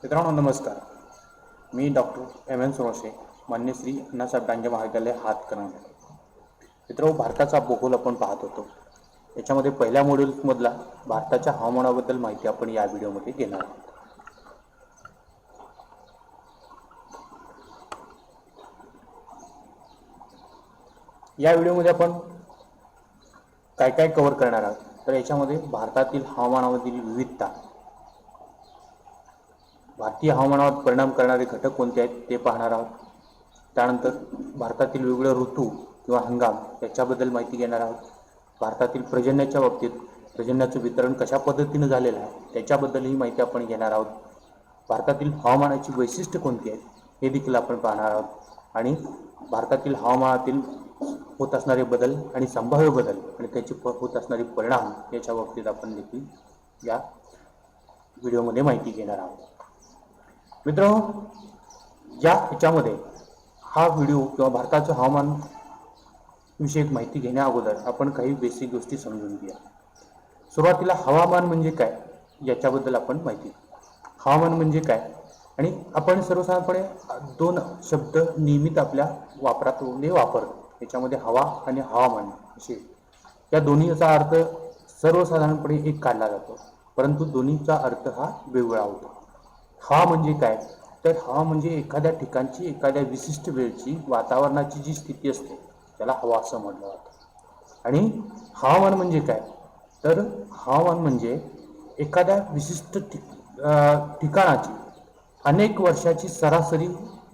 मित्रांनो नमस्कार. मी doctor M N Sonawane, मान्य श्री अण्णासाहेब डांगे महाविद्यालय हातकणंगले. मित्रांनो, भारताचा भूगोल आपण पाहत होतो. याच्यामध्ये पहिल्या मॉड्यूलमधला भारताच्या हवामानाबद्दल माहिती आपण या व्हिडिओमध्ये घेणार आहोत. या व्हिडिओमध्ये आपण काय काय कव्हर करणार आहोत, तर याच्यामध्ये भारतातील हवामानामधील विविधता, भारतीय हवामानावर परिणाम करणारे घटक कोणते आहेत ते पाहणार आहोत. त्यानंतर भारतातील वेगवेगळे ऋतू किंवा हंगाम याच्याबद्दल माहिती घेणार आहोत. भारतातील पर्जन्याच्या बाबतीत पर्जन्याचं वितरण कशा पद्धतीने झालेलं आहे त्याच्याबद्दलही माहिती आपण घेणार आहोत. भारतातील हवामानाची वैशिष्ट्ये कोणती आहेत हे देखील आपण पाहणार आहोत. आणि भारतातील हवामानातील होत असणारे बदल आणि संभाव्य बदल आणि त्याचे होत असणारे परिणाम याच्या बाबतीत आपण देखील या व्हिडिओमध्ये माहिती घेणार आहोत. मित्रांनो, याच्यामध्ये हा व्हिडिओ किंवा भारताचं हवामान विषयक माहिती घेण्या अगोदर आपण काही बेसिक गोष्टी समजून घेऊया. सुरुवातीला हवामान म्हणजे काय याच्याबद्दल आपण माहिती. हवामान म्हणजे काय, आणि आपण सर्वसाधारणपणे दोन शब्द नियमित आपल्या वापरात वापरतो. याच्यामध्ये हवा आणि हवामान असे या दोन्हीचा अर्थ सर्वसाधारणपणे एक काढला जातो, परंतु दोन्हीचा अर्थ हा वेगळा होतो. हवा म्हणजे काय, तर हवा म्हणजे एखाद्या ठिकाणची एखाद्या विशिष्ट वेळची वातावरणाची जी स्थिती असते त्याला हवा असं म्हटलं जातं. आणि हवामान म्हणजे काय, तर हवामान म्हणजे एखाद्या विशिष्ट ठिकाणाची अनेक वर्षाची सरासरी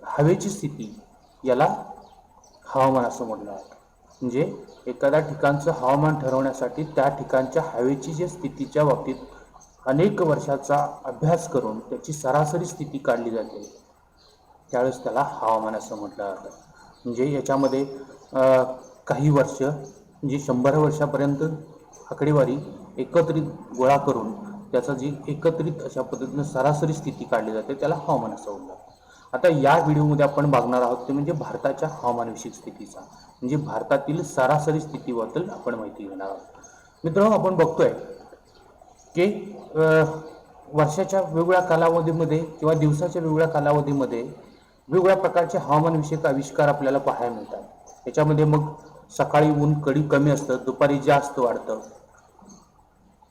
हवेची स्थिती याला हवामान असं म्हटलं जातं. म्हणजे एखाद्या ठिकाणचं हवामान ठरवण्यासाठी त्या ठिकाणच्या हवेची जी स्थितीच्या बाबतीत अनेक वर्षाचा अभ्यास करून त्याची सरासरी स्थिती काढली जाते, त्यावेळेस त्याला हवामान असं म्हटलं जातं. म्हणजे याच्यामध्ये काही वर्ष म्हणजे 100 वर्षापर्यंत आकडेवारी एकत्रित गोळा करून त्याचा जी एकत्रित अशा पद्धतीनं सरासरी स्थिती काढली जाते त्याला हवामान असं म्हटलं जातं. आता या व्हिडिओमध्ये आपण बघणार आहोत ते म्हणजे भारताच्या हवामानविषयक स्थितीचा, म्हणजे भारतातील सरासरी स्थितीबद्दल आपण माहिती घेणार आहोत. मित्रांनो, आपण बघतोय की वर्षाच्या वेगवेगळ्या कालावधीमध्ये किंवा दिवसाच्या वेगवेगळ्या कालावधीमध्ये वेगवेगळ्या प्रकारचे हवामानविषयक आविष्कार आपल्याला पाहायला मिळतात. याच्यामध्ये मग सकाळी ऊन कमी असतं, दुपारी जास्त वाढतं,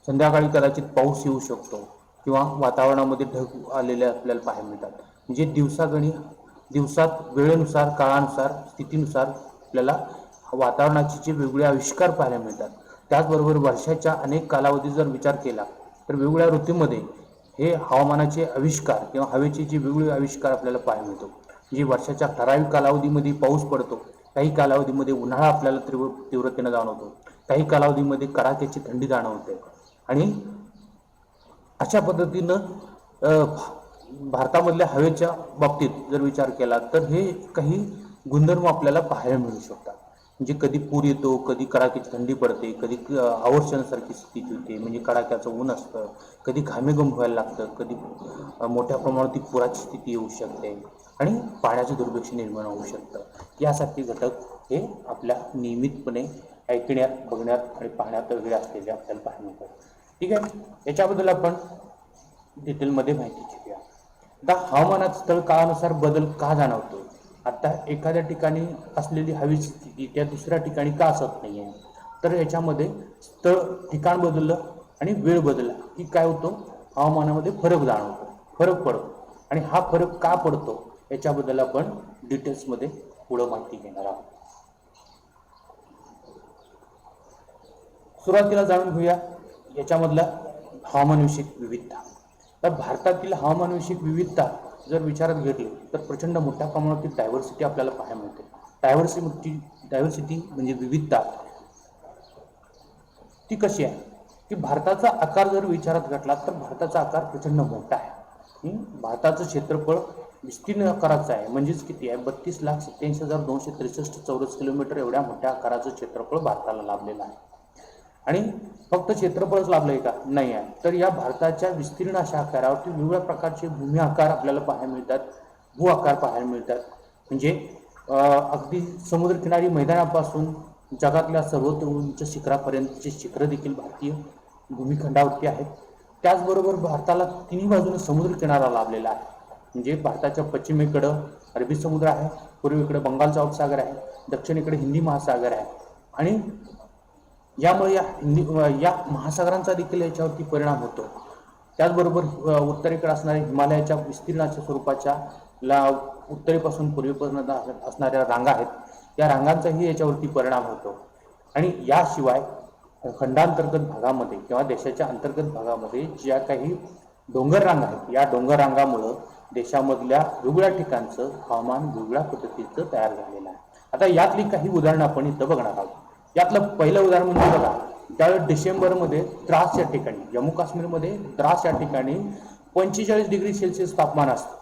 संध्याकाळी कदाचित पाऊस येऊ शकतो किंवा वातावरणामध्ये ढग आलेले आपल्याला पाहायला मिळतात. म्हणजे दिवसात वेळेनुसार, काळानुसार, स्थितीनुसार आपल्याला वातावरणाचे जे वेगवेगळे आविष्कार पाहायला मिळतात. त्याचबरोबर वर्षाच्या अनेक कालावधी जर विचार केला तर वेगवेगळ्या ऋतूमध्ये हे हवामानाचे आविष्कार किंवा हवेचे जे वेगवेगळे आविष्कार आपल्याला पाहायला मिळतो. म्हणजे वर्षाच्या ठराविक कालावधीमध्ये पाऊस पडतो, काही कालावधीमध्ये उन्हाळा आपल्याला तीव्रतेनं जाणवतो, काही कालावधीमध्ये कडाक्याची थंडी जाणवते. आणि अशा पद्धतीनं भारतामधल्या हवेच्या बाबतीत जर विचार केला तर हे काही गुणधर्म आपल्याला पाहायला मिळू शकतात. म्हणजे कधी पूर येतो, कधी कडाक्याची थंडी पडते, कधी अवर्षणासारखी स्थिती होते, म्हणजे कडाक्याचं ऊन असतं, कधी घामेघूम व्हायला लागतं, कधी मोठ्या प्रमाणात पुराची स्थिती येऊ शकते आणि पाण्याचं दुर्भिक्ष निर्माण होऊ शकतं. यासारखे घटक हे आपल्या नियमितपणे ऐकण्यात, बघण्यात आणि पाहण्यात वगैरे असलेले आपल्याला पाहायला मिळतात. ठीक आहे, याच्याबद्दल आपण डिटेलमध्ये माहिती घेऊया. आता हवामानात स्थळ काळानुसार बदल का जाणवतो. आता एखाद्या ठिकाणी असलेली हवेची स्थिती त्या दुसऱ्या ठिकाणी का असत नाही आहे, तर याच्यामध्ये स्थळ, ठिकाण बदललं आणि वेळ बदलला की काय होतो, हवामानामध्ये फरक जाणवतो, फरक पडतो. आणि हा फरक का पडतो याच्याबद्दल आपण डिटेल्समध्ये पुढं माहिती घेणार आहोत. सुरुवातीला जाणून घेऊया याच्यामधला हवामानविषयक विविधता. तर भारतातील हवामानविषयक विविधता जर विचारात घेतली तर प्रचंड मोठ्या प्रमाणातील डायव्हर्सिटी आपल्याला पाहायला मिळते. डायव्हर्सिटी म्हणजे विविधता. ती कशी आहे की भारताचा आकार जर विचारात घेतला तर भारताचा आकार प्रचंड मोठा आहे. भारताचं क्षेत्रफळ विस्तीर्ण आकाराचं आहे, म्हणजेच किती आहे, 32,87,263 चौरस किलोमीटर एवढ्या मोठ्या आकाराचं क्षेत्रफळ भारताला लाभलेलं आहे. आणि फक्त क्षेत्रफळच लाभलंय का, नाही आहे, तर या भारताच्या विस्तीर्ण अशा आकारावरती वेगवेगळ्या प्रकारचे भूमी आकार आपल्याला पाहायला मिळतात, भू आकार पाहायला मिळतात. म्हणजे अगदी समुद्रकिनारी मैदानापासून जगातल्या सर्वोच्च उंच शिखरापर्यंतचे शिखरं देखील भारतीय भूमिखंडावरती आहेत. त्याचबरोबर भारताला तिन्ही बाजूने समुद्रकिनारा लाभलेला आहे. म्हणजे भारताच्या पश्चिमेकडं अरबी समुद्र आहे, पूर्वेकडे बंगालचा उपसागर आहे, दक्षिणेकडे हिंदी महासागर आहे आणि यामुळे या महासागरांचा देखील याच्यावरती परिणाम होतो. त्याचबरोबर उत्तरेकडे असणाऱ्या हिमालयाच्या विस्तीर्णाच्या स्वरूपाच्या उत्तरेपासून पूर्वेपर्यंत असणाऱ्या रांगा आहेत, या रांगांचाही याच्यावरती परिणाम होतो. आणि याशिवाय खंडांतर्गत भागामध्ये किंवा देशाच्या अंतर्गत भागामध्ये ज्या काही डोंगर रांगा आहेत, या डोंगर रांगामुळं देशामधल्या वेगवेगळ्या ठिकाणचं हवामान वेगवेगळ्या पद्धतीचं तयार झालेलं आहे. आता यातली काही उदाहरणं आपण इथं बघणार आहोत. यातलं पहिलं उदाहरण म्हणजे बघा, त्यावेळेस डिसेंबरमध्ये द्रास या ठिकाणी, जम्मू काश्मीरमध्ये द्रास या ठिकाणी 45 डिग्री सेल्सिअस तापमान असतं.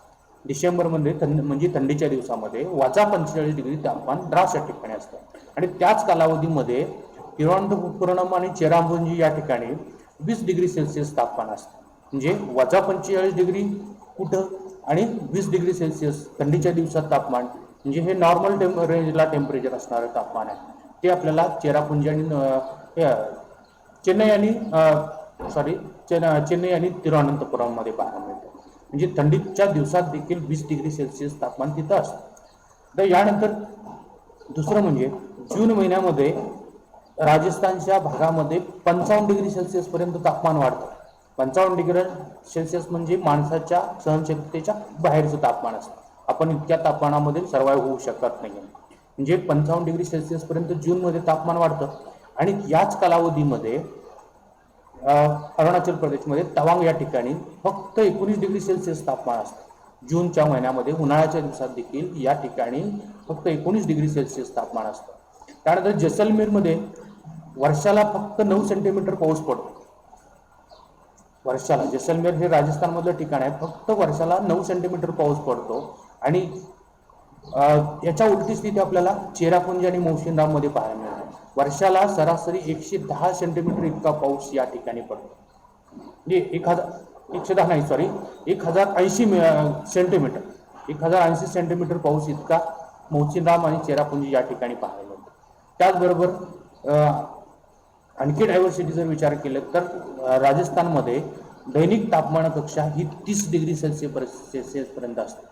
डिसेंबरमध्ये म्हणजे थंडीच्या दिवसामध्ये वजा 45 डिग्री तापमान द्रास या ठिकाणी असतं. आणि त्याच कालावधीमध्ये तिरुवनंतपुरम आणि चेरापुंजी या ठिकाणी 20 डिग्री सेल्सिअस तापमान असतं. म्हणजे वजा 45 डिग्री कुठं आणि 20 डिग्री सेल्सिअस थंडीच्या दिवसात तापमान, म्हणजे हे नॉर्मल रेंजला टेम्परेचर असणारं तापमान आहे. ते आपल्याला चेरापुंजी आणि चेन्नई आणि तिरुवनंतपुरममध्ये पाहायला मिळतं. म्हणजे थंडीच्या दिवसात देखील 20 डिग्री सेल्सिअस तापमान तिथं असतं. तर यानंतर दुसरं म्हणजे जून महिन्यामध्ये राजस्थानच्या भागामध्ये 55 डिग्री सेल्सिअस पर्यंत तापमान वाढतं. 55 डिग्री सेल्सिअस म्हणजे माणसाच्या सहनशक्तीच्या बाहेरचं तापमान असतं. आपण इतक्या तापमानामध्ये सर्वाइव्ह होऊ शकत नाही. म्हणजे 55 डिग्री सेल्सिअस पर्यंत जूनमध्ये तापमान वाढतं. आणि याच कालावधीमध्ये अरुणाचल प्रदेशमध्ये तवांग या ठिकाणी फक्त 19 डिग्री सेल्सिअस तापमान असतं. जूनच्या महिन्यामध्ये उन्हाळ्याच्या दिवसात देखील या ठिकाणी फक्त 19 डिग्री सेल्सिअस तापमान असतं. त्यानंतर जैसलमेरमध्ये वर्षाला फक्त 9 सेंटीमीटर पाऊस पडतो. वर्षाला, जैसलमेर हे राजस्थानमधलं ठिकाण आहे, फक्त वर्षाला 9 सेंटीमीटर पाऊस पडतो. आणि याच्या उलटी स्थिती आपल्याला चेरापुंजी आणि मौसिनराममध्ये पाहायला मिळते. वर्षाला सरासरी 110 सेंटीमीटर इतका पाऊस या ठिकाणी पडतो. म्हणजे 1080 सेंटीमीटर, 1080 सेंटीमीटर पाऊस इतका मौसिनराम आणि चेरापुंजी या ठिकाणी पाहायला मिळतो. त्याचबरोबर आणखी डायव्हर्सिटी जर विचार केला तर राजस्थानमध्ये दैनिक तापमान कक्षा ही 30 डिग्री सेल्सिअस पर्यंत असते.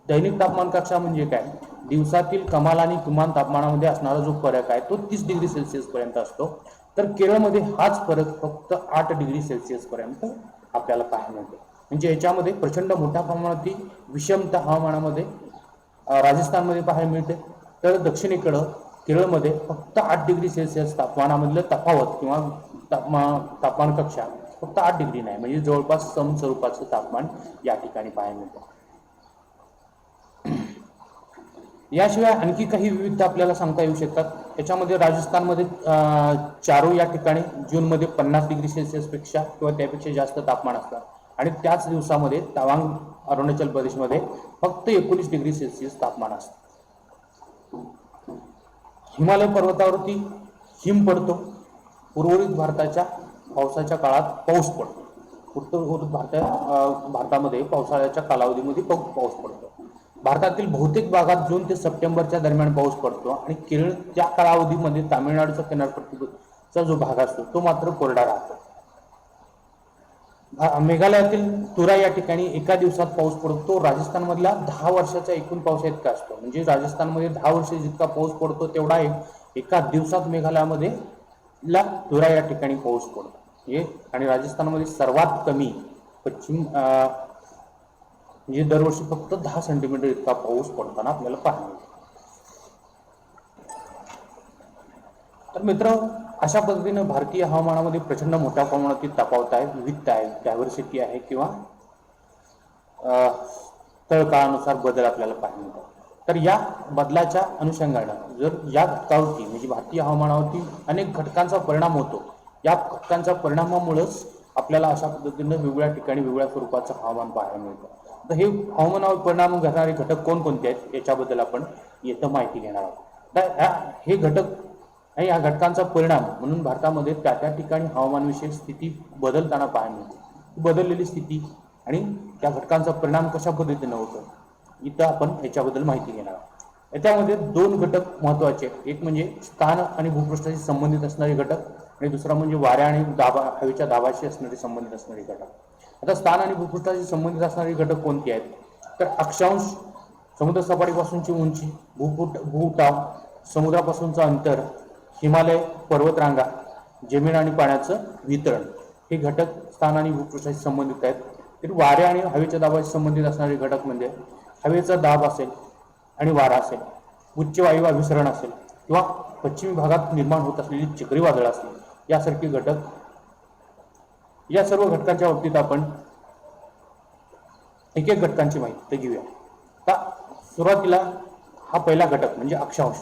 दैनिक तापमान कक्षा म्हणजे काय, दिवसातील कमाल आणि किमान तापमानामध्ये असणारा जो फरक आहे तो 30 डिग्री सेल्सिअस पर्यंत असतो. तर केरळमध्ये हाच फरक फक्त 8 डिग्री सेल्सिअस पर्यंत आपल्याला पाहायला मिळतो. म्हणजे याच्यामध्ये प्रचंड मोठ्या प्रमाणात विषमता हवामानामध्ये राजस्थानमध्ये पाहायला मिळते. तर दक्षिणेकडं केरळमध्ये फक्त 8 डिग्री सेल्सिअस तापमानामधलं तफावत किंवा तापमान कक्षा फक्त 8 डिग्री नाही, म्हणजे जवळपास समस्वरूपाचं तापमान या ठिकाणी पाहायला मिळतं. याशिवाय आणखी काही विविधता आपल्याला सांगता येऊ शकतात. याच्यामध्ये राजस्थानमध्ये चारो या ठिकाणी जूनमध्ये 50 डिग्री सेल्सिअसपेक्षा किंवा त्यापेक्षा जास्त तापमान असतात. आणि त्याच दिवसामध्ये तवांग अरुणाचल प्रदेशमध्ये फक्त 19 डिग्री सेल्सिअस तापमान असतं. हिमालय पर्वतावरती हिम पडतो. उर्वरित भारताच्या पावसाच्या काळात पाऊस पडतो. उर्वरित भारतामध्ये पावसाळ्याच्या कालावधीमध्ये पाऊस पडतो. भारतातील बहुतेक भागात जून ते सप्टेंबरच्या दरम्यान पाऊस पडतो. आणि केरळ त्या कालावधीमध्ये तामिळनाडूचा किनारपट्टीचा जो भाग असतो तो मात्र कोरडा राहतो. मेघालयातील तुरा या ठिकाणी एका दिवसात पाऊस पडतो. राजस्थानमधला 10 वर्षाचा एकूण पाऊस इतका असतो. म्हणजे राजस्थानमध्ये 10 वर्ष जितका पाऊस पडतो तेवढा एका दिवसात मेघालयामध्ये तुरा या ठिकाणी पाऊस पडतो. आणि राजस्थानमध्ये सर्वात कमी पश्चिम म्हणजे दरवर्षी फक्त 10 सेंटीमीटर इतका पाऊस पडताना आपल्याला पाहायला मिळतो. तर मित्र, अशा पद्धतीने भारतीय हवामानामध्ये प्रचंड मोठ्या प्रमाणात तफावत आहे, विविधता आहे, डायव्हर्सिटी आहे किंवा तळकाळानुसार बदल आपल्याला पाहायला मिळतात. तर या बदलाच्या अनुषंगाने जर या घटकावरती म्हणजे भारतीय हवामानावरती अनेक घटकांचा परिणाम होतो. या घटकांच्या परिणामामुळेच आपल्याला अशा पद्धतीने वेगवेगळ्या ठिकाणी वेगवेगळ्या स्वरूपाचं हवामान पाहायला मिळतं. तर हे हवामानावर परिणाम करणारे घटक कोणकोणते आहेत याच्याबद्दल आपण येतं माहिती घेणार आहोत. तर हे घटक आणि या घटकांचा परिणाम म्हणून भारतामध्ये त्या त्या ठिकाणी हवामानविषयक स्थिती बदलताना पाहायला मिळते. बदललेली स्थिती आणि त्या घटकांचा परिणाम कशा पद्धतीने होतो इथं आपण याच्याबद्दल माहिती घेणार आहोत. याच्यामध्ये 2 घटक महत्त्वाचे आहेत. एक म्हणजे स्थान आणि भूपृष्ठाशी संबंधित असणारे घटक आणि दुसरा म्हणजे वाऱ्या आणि हवेच्या दाबाशी असणारे संबंधित असणारे घटक. आता स्थान आणि भूपृष्ठाशी संबंधित असणारे घटक कोणते आहेत? तर अक्षांश, समुद्र सपाटीपासूनची उंची, भूउठाव, समुद्रापासूनचं अंतर, हिमालय, पर्वतरांगा, जमीन आणि पाण्याचं वितरण, हे घटक स्थान आणि भूपृष्ठाशी संबंधित आहेत. तर वाऱ्या आणि हवेच्या दाबाशी संबंधित असणारे घटक म्हणजे हवेचा दाब असेल आणि वारा असेल, उच्च वायू अभिसरण असेल किंवा पश्चिमी भागात निर्माण होत असलेली चक्रीवादळ असतील, यासारखे घटक. या सर्व घटकांच्या बाबतीत आपण एक एक घटकांची माहिती घेऊया. आता सुरुवातीला हा पहिला घटक म्हणजे अक्षांश.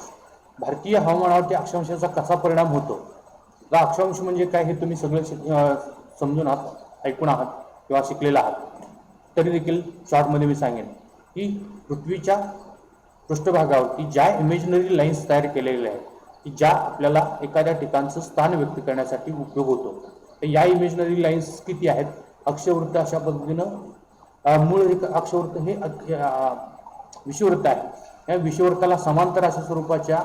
भारतीय हवामानावरती अक्षांशाचा कसा परिणाम होतो? तर अक्षांश म्हणजे काय हे तुम्ही सगळे समजून आहात, ऐकून आहात किंवा शिकलेला आहात. तरी देखील शॉर्टमध्ये मी सांगेन की पृथ्वीच्या पृष्ठभागावरती ज्या इमेजनरी लाईन्स तयार केलेल्या आहेत की ज्या आपल्याला एखाद्या ठिकाणचं स्थान व्यक्त करण्यासाठी उपयोग होतो, तर या इमेजनरी लाईन्स किती आहेत? अक्षवृत्त अशा पद्धतीनं मूळ अक्षवृत्त हे विषुववृत्त आहे. या विषुववृत्ताला समांतर अशा स्वरूपाच्या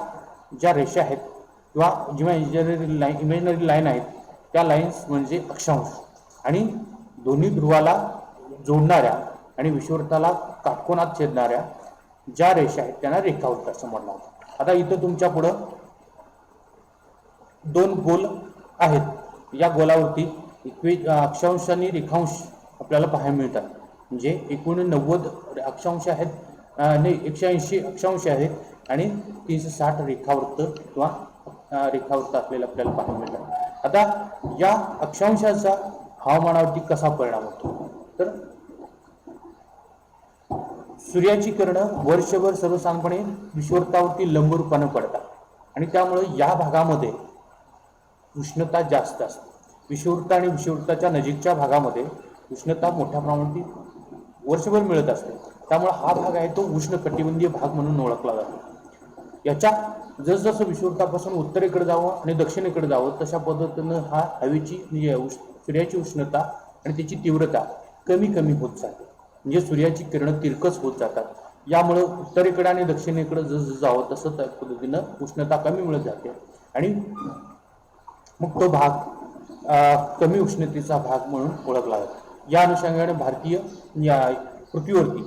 ज्या रेषा आहेत किंवा जेव्हा इमेजनरी लाईन आहेत त्या लाईन्स म्हणजे अक्षांश. आणि दोन्ही ध्रुवाला जोडणाऱ्या आणि विषुववृत्ताला काटकोनात छेदणाऱ्या ज्या रेषा आहेत त्यांना रेखावृत्त असं म्हटलं जातं. आता इथं तुमच्या पुढं दोन गोल आहेत. या गोलावरती अक्षांश आणि रेखांश आपल्याला पाहायला मिळतात. म्हणजे एकूण 90 अक्षांश आहेत, नाही 180 अक्षांश आहेत आणि 360 रेखावृत्त किंवा रेखावृत्त असलेले आपल्याला पाहायला मिळतात. आता या अक्षांशाचा हवामानावरती कसा परिणाम होतो? तर सूर्याची किरणं वर्षभर सर्वसाधारणपणे विषुववृत्तावरती लंब रूपाने पडतात आणि त्यामुळे या भागामध्ये उष्णता जास्त असते. विषुववृत्त आणि विषुववृत्ताच्या नजीकच्या भागामध्ये उष्णता मोठ्या प्रमाणात वर्षभर मिळत असते. त्यामुळे हा भाग आहे तो उष्णकटिबंधीय भाग म्हणून ओळखला जातो. याच्या जसजसं विषुववृत्तापासून उत्तरेकडे जावं आणि दक्षिणेकडे जावं तशा पद्धतीनं हा हवेची सूर्याची उष्णता आणि त्याची तीव्रता कमी कमी होत जाते. म्हणजे सूर्याची किरणं तिरकस होत जातात. यामुळे उत्तरेकडे आणि दक्षिणेकडे जसं जावं तसं त्या पद्धतीनं उष्णता कमी मिळत जाते आणि मग तो भाग कमी उष्णतेचा भाग म्हणून ओळखला जातो. या अनुषंगाने भारतीय पृथ्वीवरती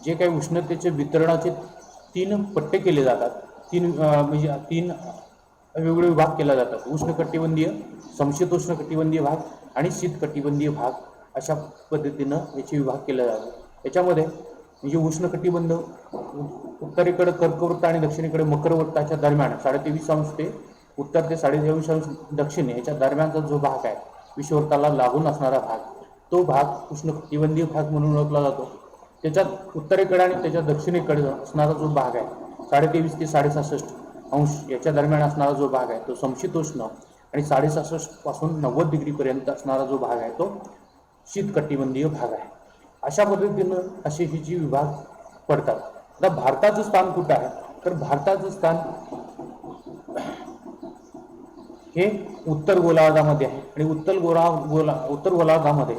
जे काही उष्णतेचे वितरणाचे 3 पट्टे केले जातात. म्हणजे 3 वेगवेगळे विभाग केले जातात. उष्णकटिबंधीय, समशीतोष्ण कटिबंधीय भाग आणि शीतकटिबंधीय भाग अशा पद्धतीनं याचे विभाग केले जातात. याच्यामध्ये म्हणजे उष्णकटिबंध उत्तरेकडे कर्कवृत्त आणि दक्षिणेकडे मकरवृत्ताच्या दरम्यान 23.5 अंश ते उत्तर ते 23.5 अंश दक्षिण याच्या दरम्यानचा जो भाग आहे विषुववृत्ताला लागून असणारा भाग, तो भाग उष्णकटिबंधीय भाग म्हणून ओळखला जातो. त्याच्यात उत्तरेकडे आणि त्याच्या दक्षिणेकडे असणारा जो भाग आहे 23.5 ते 66.5 अंश याच्या दरम्यान असणारा जो भाग आहे तो समशीतोष्ण आणि 66.5 पासून 90 डिग्रीपर्यंत असणारा जो भाग आहे तो शीतकटिबंधीय भाग आहे. अशा पद्धतीनं असे हे जी विभाग पडतात. आता भारताचं स्थान कुठं आहे? तर भारताचं स्थान हे उत्तर गोलार्धामध्ये आहे आणि उत्तर गोलार्धामध्ये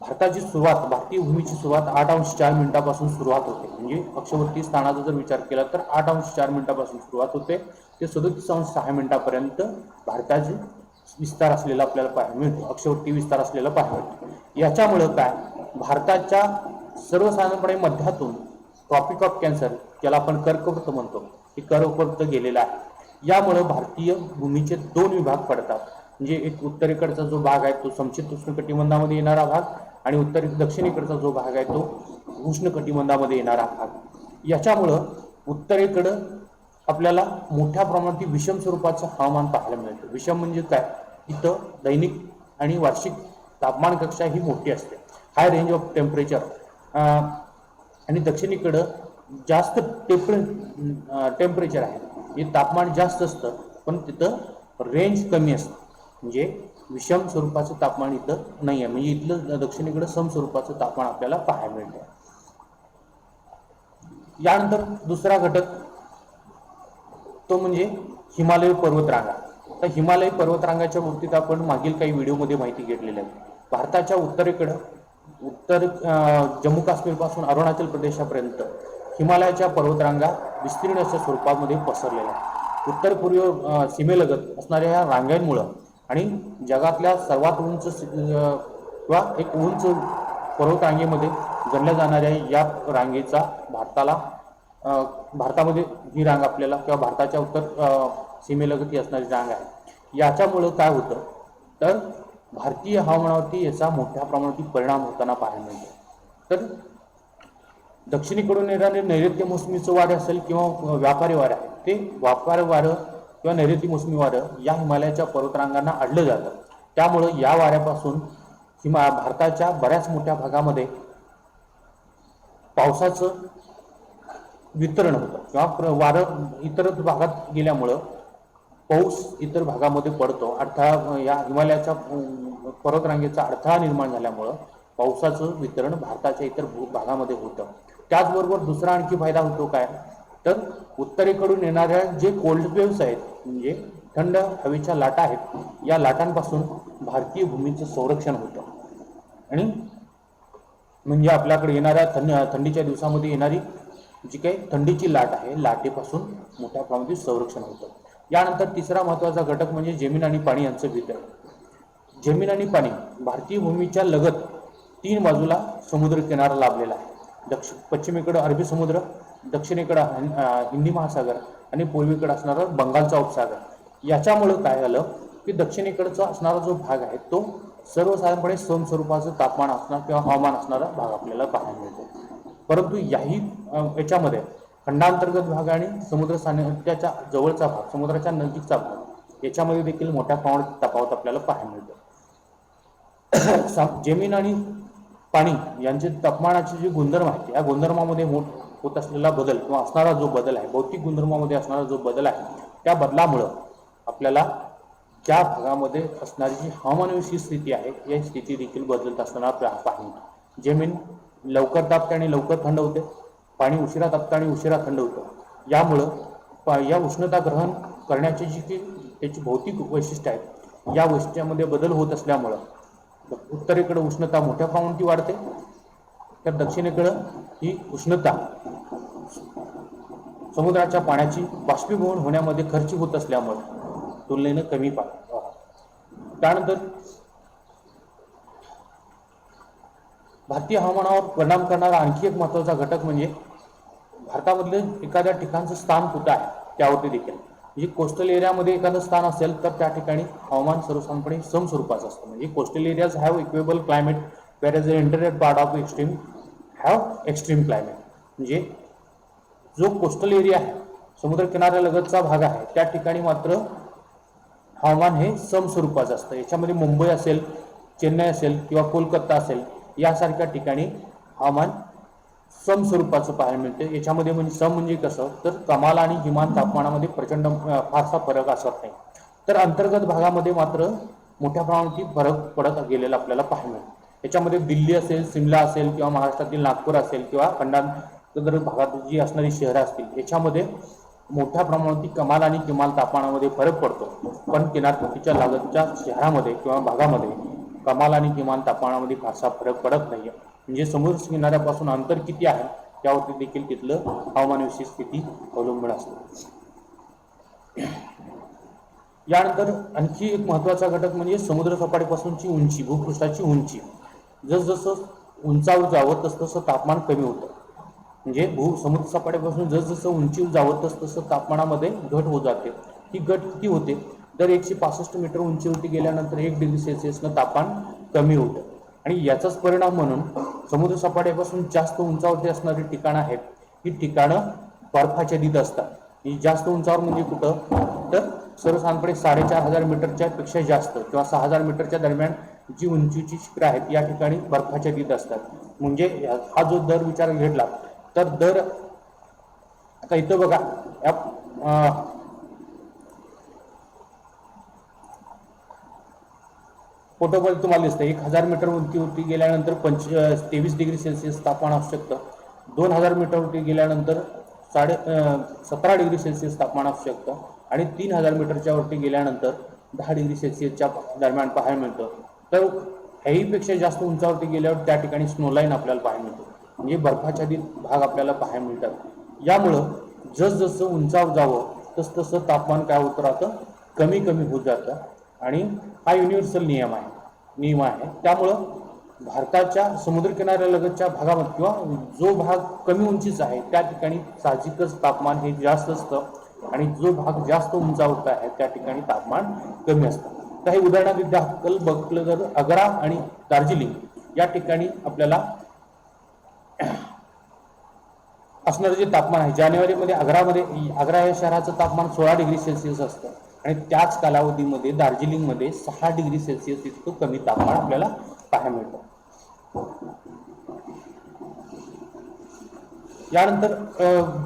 भारताची सुरुवात, भारतीय भूमीची सुरुवात 8:04 सुरुवात होते. म्हणजे अक्षवर्ती स्थानाचा जर विचार केला तर 8:04 सुरुवात होते ते 37.6 भारताचे विस्तार असलेला आपल्याला पाहायला मिळतो. अक्षवर्ती विस्तार असलेला पाहायला मिळतो. याच्यामुळे काय, भारताच्या सर्वसाधारणपणे मध्यातून ट्रॉपिक ऑफ कॅन्सर, ज्याला आपण कर्कवृत्त म्हणतो, हे कर्कवृत्त गेलेलं आहे. यामुळे भारतीय भूमीचे 2 विभाग पडतात. म्हणजे एक उत्तरेकडचा जो भाग आहे तो समशीतोष्ण कटिबंधामध्ये येणारा भाग आणि दक्षिणेकडचा जो भाग आहे तो उष्ण कटिबंधामध्ये येणारा भाग. याच्यामुळं उत्तरेकडं आपल्याला मोठ्या प्रमाणात विषम स्वरूपाचं हवामान पाहायला मिळतं. विषम म्हणजे काय, इथं दैनिक आणि वार्षिक तापमान कक्षा ही मोठी असते, हाय रेंज ऑफ टेम्परेचर. आणि दक्षिणेकडं जास्त टेम्परेचर आहे, हे तापमान जास्त असतं पण तिथं रेंज कमी असतं. म्हणजे विषम स्वरूपाचं तापमान इथं नाही आहे. म्हणजे इथलं दक्षिणेकडे सम स्वरूपाचं तापमान आपल्याला पाहायला मिळतं. यानंतर दुसरा घटक तो म्हणजे हिमालय पर्वतरांगा. तर हिमालय पर्वतरांगाच्या बाबतीत आपण मागील काही व्हिडिओमध्ये माहिती घेतलेली आहे. भारताच्या उत्तरेकडं जम्मू काश्मीरपासून अरुणाचल प्रदेशापर्यंत हिमालयाच्या पर्वतरांगा विस्तीर्ण अशा स्वरूपामध्ये पसरलेल्या आहेत. उत्तर पूर्व सीमेलगत असणाऱ्या या रांगांमुळं आणि जगातल्या सर्वात उंच किंवा एक उंच पर्वतरांगेमध्ये गणल्या जाणाऱ्या या रांगेचा भारतामध्ये ही रांग आपल्याला किंवा भारताच्या उत्तर सीमेलगत ही असणारी रांग आहे. याच्यामुळं काय होतं तर भारतीय हवामानावरती याचा मोठ्या प्रमाणात परिणाम होताना पाहायला मिळतो. तर दक्षिणेकडून येणारे नैऋत्य मोसमीचं वारे असेल किंवा व्यापारी वारे आहे, ते व्यापारी वारं किंवा नैऋत्य मोसमी वारं या हिमालयाच्या पर्वतरांगांना अडलं जातं. त्यामुळं या वाऱ्यापासून भारताच्या बऱ्याच मोठ्या भागामध्ये पावसाचं वितरण होतं किंवा वारं इतर भागात गेल्यामुळं पाऊस इतर भागामध्ये पडतो. अडथळा या हिमालयाच्या पर्वतरांगेचा अडथळा निर्माण झाल्यामुळं पावसाचं वितरण भारताच्या इतर भागामध्ये होतं. त्याचबरोबर दुसरा आणखी फायदा होतो काय तर उत्तरेकडून येणाऱ्या जे कोल्ड वेव्स आहेत म्हणजे थंड हवेच्या लाटा आहेत, या लाटांपासून भारतीय भूमीचं संरक्षण होतं. आणि म्हणजे आपल्याकडे येणाऱ्या थंडीच्या दिवसामध्ये येणारी जी काही थंडीची लाट आहे, लाटेपासून मोठ्या प्रमाणात संरक्षण होतं. यानंतर तिसरा महत्त्वाचा घटक म्हणजे जमीन आणि पाणी यांचं वितरण. जमीन आणि पाणी भारतीय भूमीच्या लगत 3 बाजूला समुद्र किनारा लाभलेला आहे. पश्चिमेकडे अरबी समुद्र, दक्षिणेकडे हिंदी महासागर आणि पूर्वेकडे असणारा बंगालचा उपसागर. याच्यामुळं काय झालं की दक्षिणेकडचा असणारा जो भाग आहे तो सर्वसाधारणपणे समस्वरूपाचं तापमान असणार किंवा हवामान असणारा भाग आपल्याला पाहायला मिळतो. परंतु याच्यामध्ये खंडांतर्गत भाग आणि समुद्र सानिध्याच्या जवळचा भाग, समुद्राच्या नजीकचा भाग याच्यामध्ये देखील मोठ्या प्रमाणात तफावत आपल्याला पाहायला मिळतो. जमीन आणि पाणी यांचे तापमानाचे जे गुणधर्म आहेत, या गुणधर्मामध्ये होत असलेला बदल किंवा असणारा जो बदल आहे, भौतिक गुणधर्मामध्ये असणारा जो बदल आहे, त्या बदलामुळं आपल्याला त्या भागामध्ये असणारी जी हवामानविषयी स्थिती आहे या स्थिती देखील बदलत असताना पाहिजे. जमीन लवकर तापते आणि लवकर थंड होते, पाणी उशिरा तापतं आणि उशिरा थंड होतं. यामुळं या उष्णता ग्रहण करण्याची जी की त्याची भौतिक वैशिष्ट्य आहेत, या वैशिष्ट्यामध्ये बदल होत असल्यामुळं उत्तरेकडे उष्णता मोठ्या प्रमाणात वाढते, तर दक्षिणेकडं ही उष्णता समुद्राच्या पाण्याची बाष्पीभवन होण्यामध्ये खर्च होत असल्यामुळे तुलनेनं कमी पाहिजे. त्यानंतर भारतीय हवामानावर परिणाम करणारा आणखी एक महत्त्वाचा घटक म्हणजे भारतामधले एखाद्या ठिकाणचं स्थान कुठं आहे त्यावरती देखील. म्हणजे कोस्टल एरियामध्ये एखादं स्थान असेल तर त्या ठिकाणी हवामान सर्वसाधारणपणे समस्वरूपाचं असतं. म्हणजे coastal areas have equable climate whereas the internet part of extreme have extreme climate. म्हणजे जो कोस्टल एरिया आहे, समुद्र किनाऱ्यालगतचा भाग आहे, त्या ठिकाणी मात्र हवामान हे समस्वरूपाचं असतं. याच्यामध्ये मुंबई असेल, चेन्नई असेल किंवा कोलकाता असेल यासारख्या ठिकाणी हवामान समस्वरूपाचं पाहायला मिळते. याच्यामध्ये म्हणजे सम म्हणजे कसं तर कमाल आणि किमान तापमानामध्ये प्रचंड फारसा फरक असत नाही, तर अंतर्गत भागामध्ये मात्र मोठ्या प्रमाणात फरक पडत गेलेला आपल्याला पाहायला मिळतो. याच्यामध्ये दिल्ली असेल, शिमला असेल किंवा महाराष्ट्रातील नागपूर असेल किंवा खंडांतर भागात जी असणारी शहरं असतील याच्यामध्ये मोठ्या प्रमाणात कमाल आणि किमान तापमानामध्ये फरक पडतो. पण किनारपट्टीच्या लागतच्या शहरामध्ये किंवा भागामध्ये कमाल आणि किमान तापमानामध्ये फारसा फरक पडत नाही. म्हणजे समुद्र किनाऱ्यापासून अंतर किती आहे त्यावरती देखील तिथलं हवामानविषयी स्थिती अवलंबून असते. यानंतर आणखी एक महत्त्वाचा घटक म्हणजे समुद्र सपाटीपासूनची उंची, भूपृष्ठाची उंची. जसजसं उंचावर जावं तसतसं तापमान कमी होतं. म्हणजे समुद्र सपाटीपासून जसजसं उंची जावं तसतसं तापमानामध्ये घट होत जाते. ही घट किती होते तर 165 मीटर उंचीवरती गेल्यानंतर 1 डिग्री सेल्सिअसनं तापमान कमी होतं. आणि याचाच परिणाम म्हणून समुद्र सपाटीपासून जास्त उंचावरती असणारी ठिकाणं आहेत, ही ठिकाणं बर्फाच्छादित असतात. ही जास्त उंचावर म्हणजे कुठं तर सर्वसाधारणपणे 4500 मीटरच्या पेक्षा जास्त किंवा 6000 मीटरच्या दरम्यान जी उंचीची शिखरं आहेत या ठिकाणी बर्फाच्छादित असतात. म्हणजे हा जो दर विचार घेतला तर दर आता इथं बघा फोटोमध्ये तुम्हाला दिसतं 1000 मीटर उंचीवरती गेल्यानंतर 23 डिग्री सेल्सिअस तापमान असू शकतं. 2000 मीटरवरती गेल्यानंतर 17 डिग्री सेल्सिअस तापमान असू शकतं आणि 3000 मीटरच्या वरती गेल्यानंतर 10 डिग्री सेल्सिअसच्या दरम्यान पाहायला मिळतं. तर ह्याहीपेक्षा जास्त उंचावरती गेल्यावर त्या ठिकाणी स्नोलाईन आपल्याला पाहायला मिळतो. म्हणजे बर्फाच्छादित भाग आपल्याला पाहायला मिळतात. यामुळं जसजसं उंचावर जावं तस तसं तापमान काय होत राहतं, कमी कमी होत जातं. आणि हा युनिव्हर्सल नियम आहे. त्यामुळं भारताच्या समुद्रकिनाऱ्यालगतच्या भागामध्ये किंवा जो भाग कमी उंचीचा आहे त्या ठिकाणी साहजिकच तापमान हे जास्त असतं, आणि जो भाग जास्त उंचावरचा आहे त्या ठिकाणी तापमान कमी असतं. काही उदाहरणार्थ बघितलं तर आग्रा आणि दार्जिलिंग या ठिकाणी आपल्याला असणारं जे तापमान आहे, जानेवारीमध्ये आग्रा या शहराचं तापमान 16 डिग्री सेल्सिअस असतं, आणि त्याच कालावधीमध्ये दार्जिलिंगमध्ये 6 डिग्री सेल्सिअस इतकं कमी तापमान आपल्याला पाहायला मिळतं. यानंतर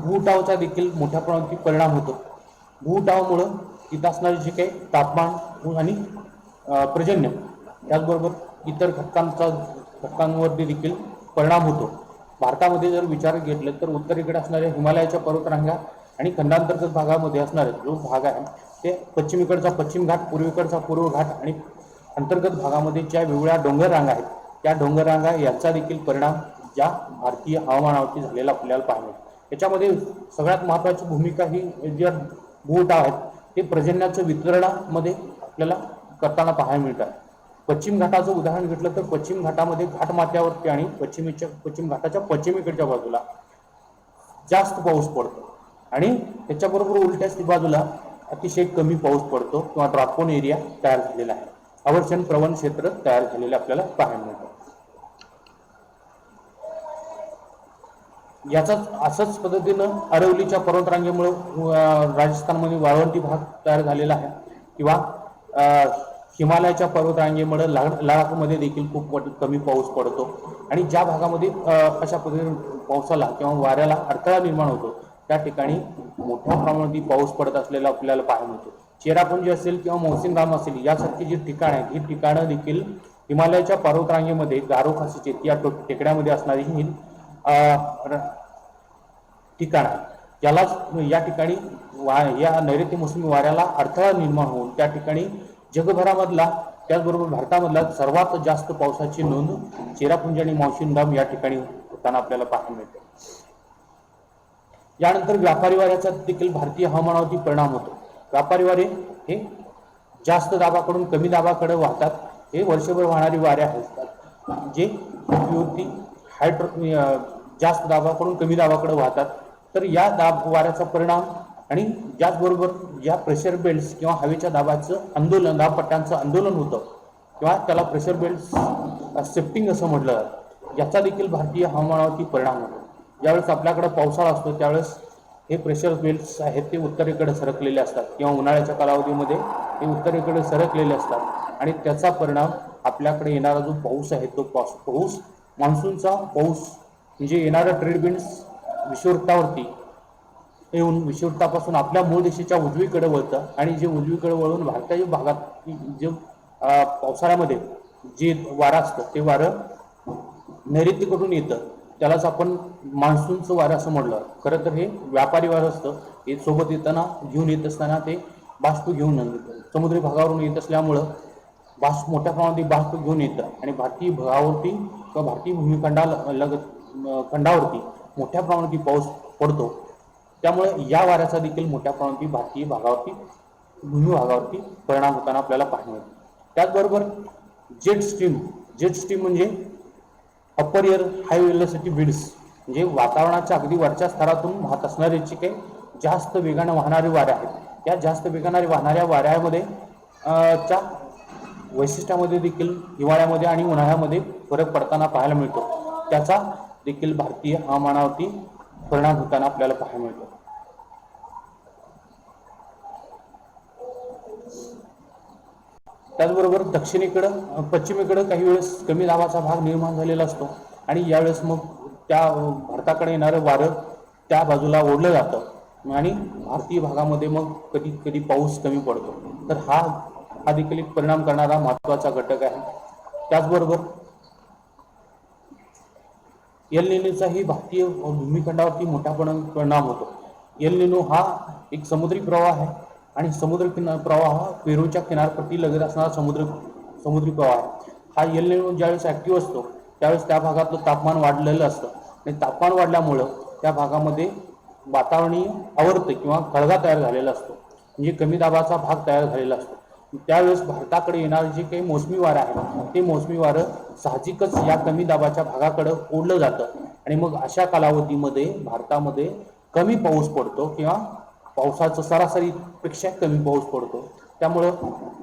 भूउठावाचा देखील मोठ्या प्रमाणात परिणाम होतो. भूउठावामुळं तिथं असणारे जे काही तापमान आणि पर्जन्य त्याचबरोबर इतर घटकांवरती देखील परिणाम होतो. भारतामध्ये जर विचार घेतलं तर उत्तरेकडे असणाऱ्या हिमालयाच्या पर्वतरांगा आणि खंडांतर्गत भागामध्ये असणारे जो भाग आहे ते पश्चिमेकडचा पश्चिम घाट, पूर्वेकडचा पूर्व घाट आणि अंतर्गत भागामध्ये ज्या वेगवेगळ्या डोंगर रांगा आहेत त्या डोंगर रांगा याचा देखील परिणाम ज्या भारतीय हवामानावरती झालेला आपल्याला पाहायला. याच्यामध्ये सगळ्यात महत्त्वाची भूमिका ही ज्या भूउठाव आहेत ते पर्जन्याचं वितरणामध्ये आपल्याला करताना पाहायला मिळतात. पश्चिम घाटाचं उदाहरण घेतलं तर पश्चिम घाटामध्ये घाटमाथ्यावरती आणि पश्चिम घाटाच्या पश्चिमेकडच्या बाजूला जास्त पाऊस पडतो, आणि त्याच्याबरोबर उलट्याच बाजूला अतिशय कमी पाऊस पडतो किंवा ड्रॉपऑन एरिया तयार झालेला आहे, अवर्षण प्रवण क्षेत्र तयार झालेले आपल्याला पाहायला मिळतं. याचाच असंच पद्धतीनं अरवलीच्या पर्वतरांगेमुळे राजस्थानमध्ये वाळवंटी भाग तयार झालेला आहे, किंवा हिमालयाच्या पर्वतरांगेमुळे लडाखमध्ये देखील खूप कमी पाऊस पडतो. आणि ज्या भागामध्ये अशा पद्धतीने पावसाला किंवा वाऱ्याला अडथळा निर्माण होतो त्या ठिकाणी मोठ्या प्रमाणात पाऊस पडत असलेला आपल्याला पाहायला मिळतो. चेरापुंजी असेल किंवा मौसिनराम असेल यासारखी जी ठिकाणं आहेत ही ठिकाणं देखील हिमालयाच्या पर्वतरांगेमध्ये गारो खासीचे या टेकड्यामध्ये असणारी ही ठिकाण आहे. यालाच या ठिकाणी या नैऋत्य मोसमी वाऱ्याला अडथळा निर्माण होऊन त्या ठिकाणी जगभरामधला त्याचबरोबर भारतामधला सर्वात जास्त पावसाची नोंद चेरापुंजी आणि मौसिनराम या ठिकाणी होताना आपल्याला पाहायला मिळते. यानंतर व्यापारी वाऱ्याचा देखील भारतीय हवामानावरती परिणाम होतो. व्यापारी वारे हे जास्त दाबाकडून कमी दाबाकडे वाहतात. हे वर्षभर वाहणारी वारे असतात जे पृथ्वीवरती जास्त दाबाकडून कमी दाबाकडे वाहतात. तर या वाऱ्याचा परिणाम आणि त्याचबरोबर ज्या प्रेशर बेल्ट्स किंवा हवेच्या दाबाचं दाबपट्ट्यांचं आंदोलन होतं किंवा त्याला प्रेशर बेल्ट शिफ्टिंग असं म्हटलं जातं, याचा देखील भारतीय हवामानावरती परिणाम होतो. ज्यावेळेस आपल्याकडे पावसाळा असतो त्यावेळेस हे प्रेशर बेल्ट्स आहेत ते उत्तरेकडे सरकलेले असतात, किंवा उन्हाळ्याच्या कालावधीमध्ये हे उत्तरेकडे सरकलेले असतात, आणि त्याचा परिणाम आपल्याकडे येणारा जो पाऊस आहे तो पाऊस मान्सूनचा पाऊस म्हणजे येणारा ट्रेड विंड्स विषुववृत्तावरती येऊन विषुववृत्तापासून आपल्या मूळ देशाच्या उजवीकडे वळतं, आणि जे उजवीकडे वळून भारताच्या भागात जे पावसाळ्यामध्ये जे वारं असतं ते वारं नैऋत्यकडून येतं, त्यालाच आपण मान्सूनचं वारं असं म्हटलं. खरं तर हे व्यापारी वारं असतं. हे सोबत येताना घेऊन येत असताना ते बाष्प घेऊन समुद्री भागावरून येत असल्यामुळं मोठ्या प्रमाणात बाष्प घेऊन येतं, आणि भारतीय भागावरती किंवा भारतीय खंडावरती मोठ्या प्रमाणात पाऊस पडतो. त्यामुळे या वाऱ्याचा देखील मोठ्या प्रमाणात भारतीय भूभागावरती परिणाम होताना आपल्याला पाहायला मिळतो. त्याचबरोबर जेट स्ट्रीम म्हणजे अप्पर एअर हाय वेलोसिटी विंड्स, म्हणजे वातावरणाच्या अगदी वरच्या स्तरातून वाहत असणारे जे काही जास्त वेगाने वाहणारे वारे आहेत, या जास्त वेगाने वाहणाऱ्या वाऱ्यामध्ये च्या वैशिष्ट्यामध्ये देखील हिवाळ्यामध्ये आणि उन्हाळ्यामध्ये फरक पडताना पाहायला मिळतो. त्याचा देखील भारतीय हवामानावरती परिणाम होताना आपल्याला पाहायला मिळतो. त्याचबरोबर पश्चिमेकडं काही वेळेस कमी दाबाचा भाग निर्माण झालेला असतो, आणि यावेळेस मग त्या भारताकडे येणारं वारं त्या बाजूला ओढलं जातं, आणि भारतीय भागामध्ये मग कधी कधी पाऊस कमी पडतो. तर हा देखील एक परिणाम करणारा महत्त्वाचा घटक आहे. त्याचबरोबर एल निनोचाही भारतीय भूमिखंडावरती मोठा परिणाम होतो. एल निनो हा एक समुद्री प्रवाह आहे, आणि प्रवाह पेरूच्या किनारपट्टी लगत असणारा समुद्री प्रवाह आहे. हा एल निनो ज्यावेळेस ॲक्टिव्ह असतो त्यावेळेस त्या भागातलं तापमान वाढलेलं असतं, आणि तापमान वाढल्यामुळं त्या भागामध्ये वातावरणीय आवर्त किंवा खळगा तयार झालेला असतो, म्हणजे कमी दाबाचा भाग तयार झालेला असतो. त्यावेळेस भारताकडे येणारे जे काही मोसमी वारं आहे ते मोसमी वारं साहजिकच या कमी दाबाच्या भागाकडे ओढलं जातं आणि मग अशा कालावधीमध्ये भारतामध्ये कमी पाऊस पडतो किंवा पावसाचं सरासरीपेक्षा कमी पाऊस पडतो. त्यामुळं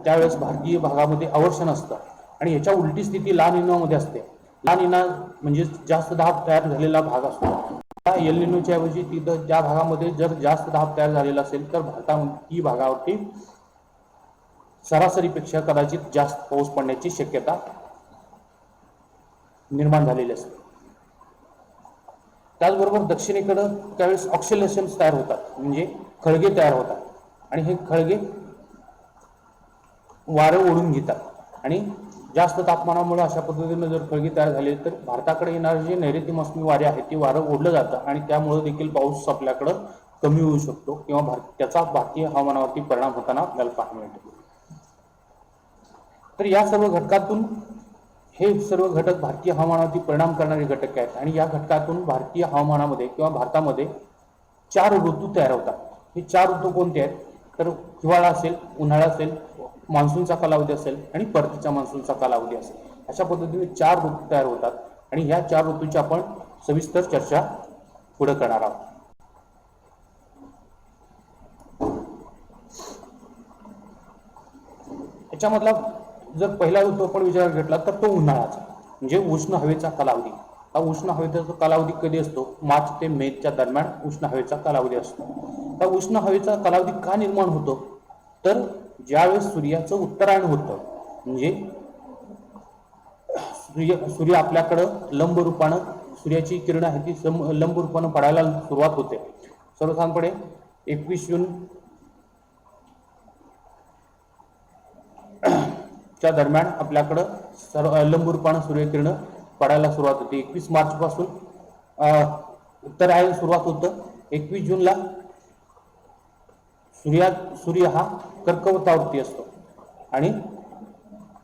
त्यावेळेस भारतीय भागामध्ये अवर्षण असतं आणि याच्या उलटी स्थिती ला निनामध्ये असते. ला निना म्हणजे जास्त दाब तयार झालेला भाग असतो. त्या एल निनोच्या ऐवजी तिथं ज्या भागामध्ये जर जास्त दाब तयार झालेला असेल तर भारतामध्ये भागावरती सरासरीपेक्षा कदाचित जास्त पाऊस पडण्याची शक्यता निर्माण झालेली असते. त्याचबरोबर दक्षिणेकडे त्यावेळेस ऑक्सिलेशन्स तयार होतात, म्हणजे खळगे तयार होतात आणि हे खळगे वारं ओढून घेतात आणि जास्त तापमानामुळे अशा पद्धतीने जर खळगे तयार झाले तर भारताकडे येणारे जे नैऋत्य मोसमी वारे आहेत ते वारं ओढलं जातं आणि त्यामुळे देखील पाऊस आपल्याकडं कमी होऊ शकतो किंवा त्याचा भारतीय हवामानावरती परिणाम होताना आपल्याला पाहायला मिळतो. तर या सर्व घटकातून हे सर्व घटक भारतीय हवामानावरती परिणाम करणारे घटक आहेत आणि या घटकातून भारतीय हवामानामध्ये किंवा भारतामध्ये 4 ऋतू तयार होतात. हे 4 ऋतू कोणते आहेत तर हिवाळा असेल, उन्हाळा असेल, मान्सूनचा कालावधी असेल आणि परतीचा मान्सूनचा कालावधी असेल. अशा पद्धतीने 4 ऋतू तयार होतात आणि ह्या 4 ऋतूची आपण सविस्तर चर्चा पुढे करणार आहोत. याच्यामधला जर पहिला ऋतू आपण विचारात घेतला तर तो उन्हाळ्याचा, म्हणजे उष्ण हवेचा कालावधी. हा उष्ण हवेचा कालावधी कधी असतो? मार्च ते मेच्या दरम्यान उष्ण हवेचा कालावधी असतो. हा उष्ण हवेचा कालावधी का निर्माण होतो तर ज्यावेळेस सूर्याचं उत्तरायण होतं, म्हणजे सूर्य आपल्याकडं लंब रूपानं सूर्याची किरण आहे ती लंब रूपानं पडायला सुरुवात होते. सर्वसाधारणपणे 21 जून च्या दरम्यान आपल्याकडं लंब रूपानं सूर्यकिरण पडायला सुरुवात होते. 21 मार्च पासून उत्तरायण सुरुवात होतं. 21 जूनला सूर्य हा कर्कवृत्तावरती असतो आणि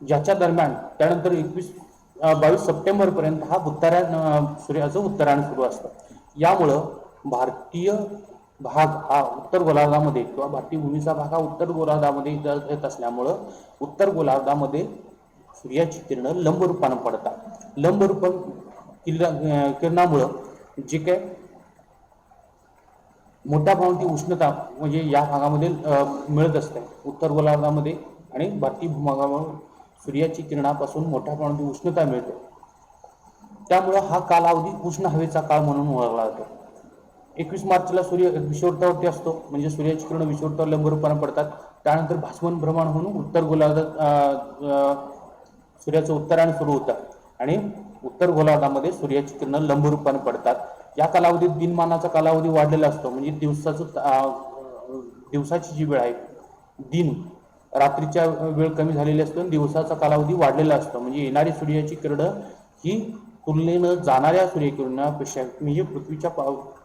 ज्याच्या दरम्यान त्यानंतर 22 सप्टेंबर पर्यंत हा सूर्याचं उत्तरायण सुरू असतं. यामुळं भारतीय भाग हा उत्तर गोलार्धामध्ये किंवा भारतीय भूमीचा भाग हा उत्तर गोलार्धामध्ये येत असल्यामुळं उत्तर गोलार्धामध्ये सूर्याची किरणं लंब रूपानं पडतात. लंब रूप किरणामुळं जे काय मोठ्या प्रमाणात उष्णता म्हणजे या भागामध्ये मिळत असते उत्तर गोलार्धामध्ये आणि भारतीय भूभागावर सूर्याची किरणापासून मोठ्या प्रमाणात उष्णता मिळते. त्यामुळं हा कालावधी उष्ण हवेचा काळ म्हणून ओळखला जातो. 21 मार्चला सूर्य विषुववृत्तावरती असतो, म्हणजे सूर्याची किरण विषुववृत्तावर लंब रूपानं पडतात. त्यानंतर भास्वन भ्रमण म्हणून उत्तर गोलार्धात सूर्याचं उत्तरायण सुरू होतं आणि उत्तर गोलार्धामध्ये सूर्याची किरण लंब रूपानं पडतात. या कालावधीत दिनमानाचा कालावधी वाढलेला असतो, म्हणजे दिवसाची जी वेळ आहे, दिन रात्रीच्या वेळ कमी झालेली असतो आणि दिवसाचा कालावधी वाढलेला असतो. म्हणजे येणारी सूर्याची किरण ही तुलनेनं जाणाऱ्या सूर्यकिरणापेक्षा म्हणजे पृथ्वीच्या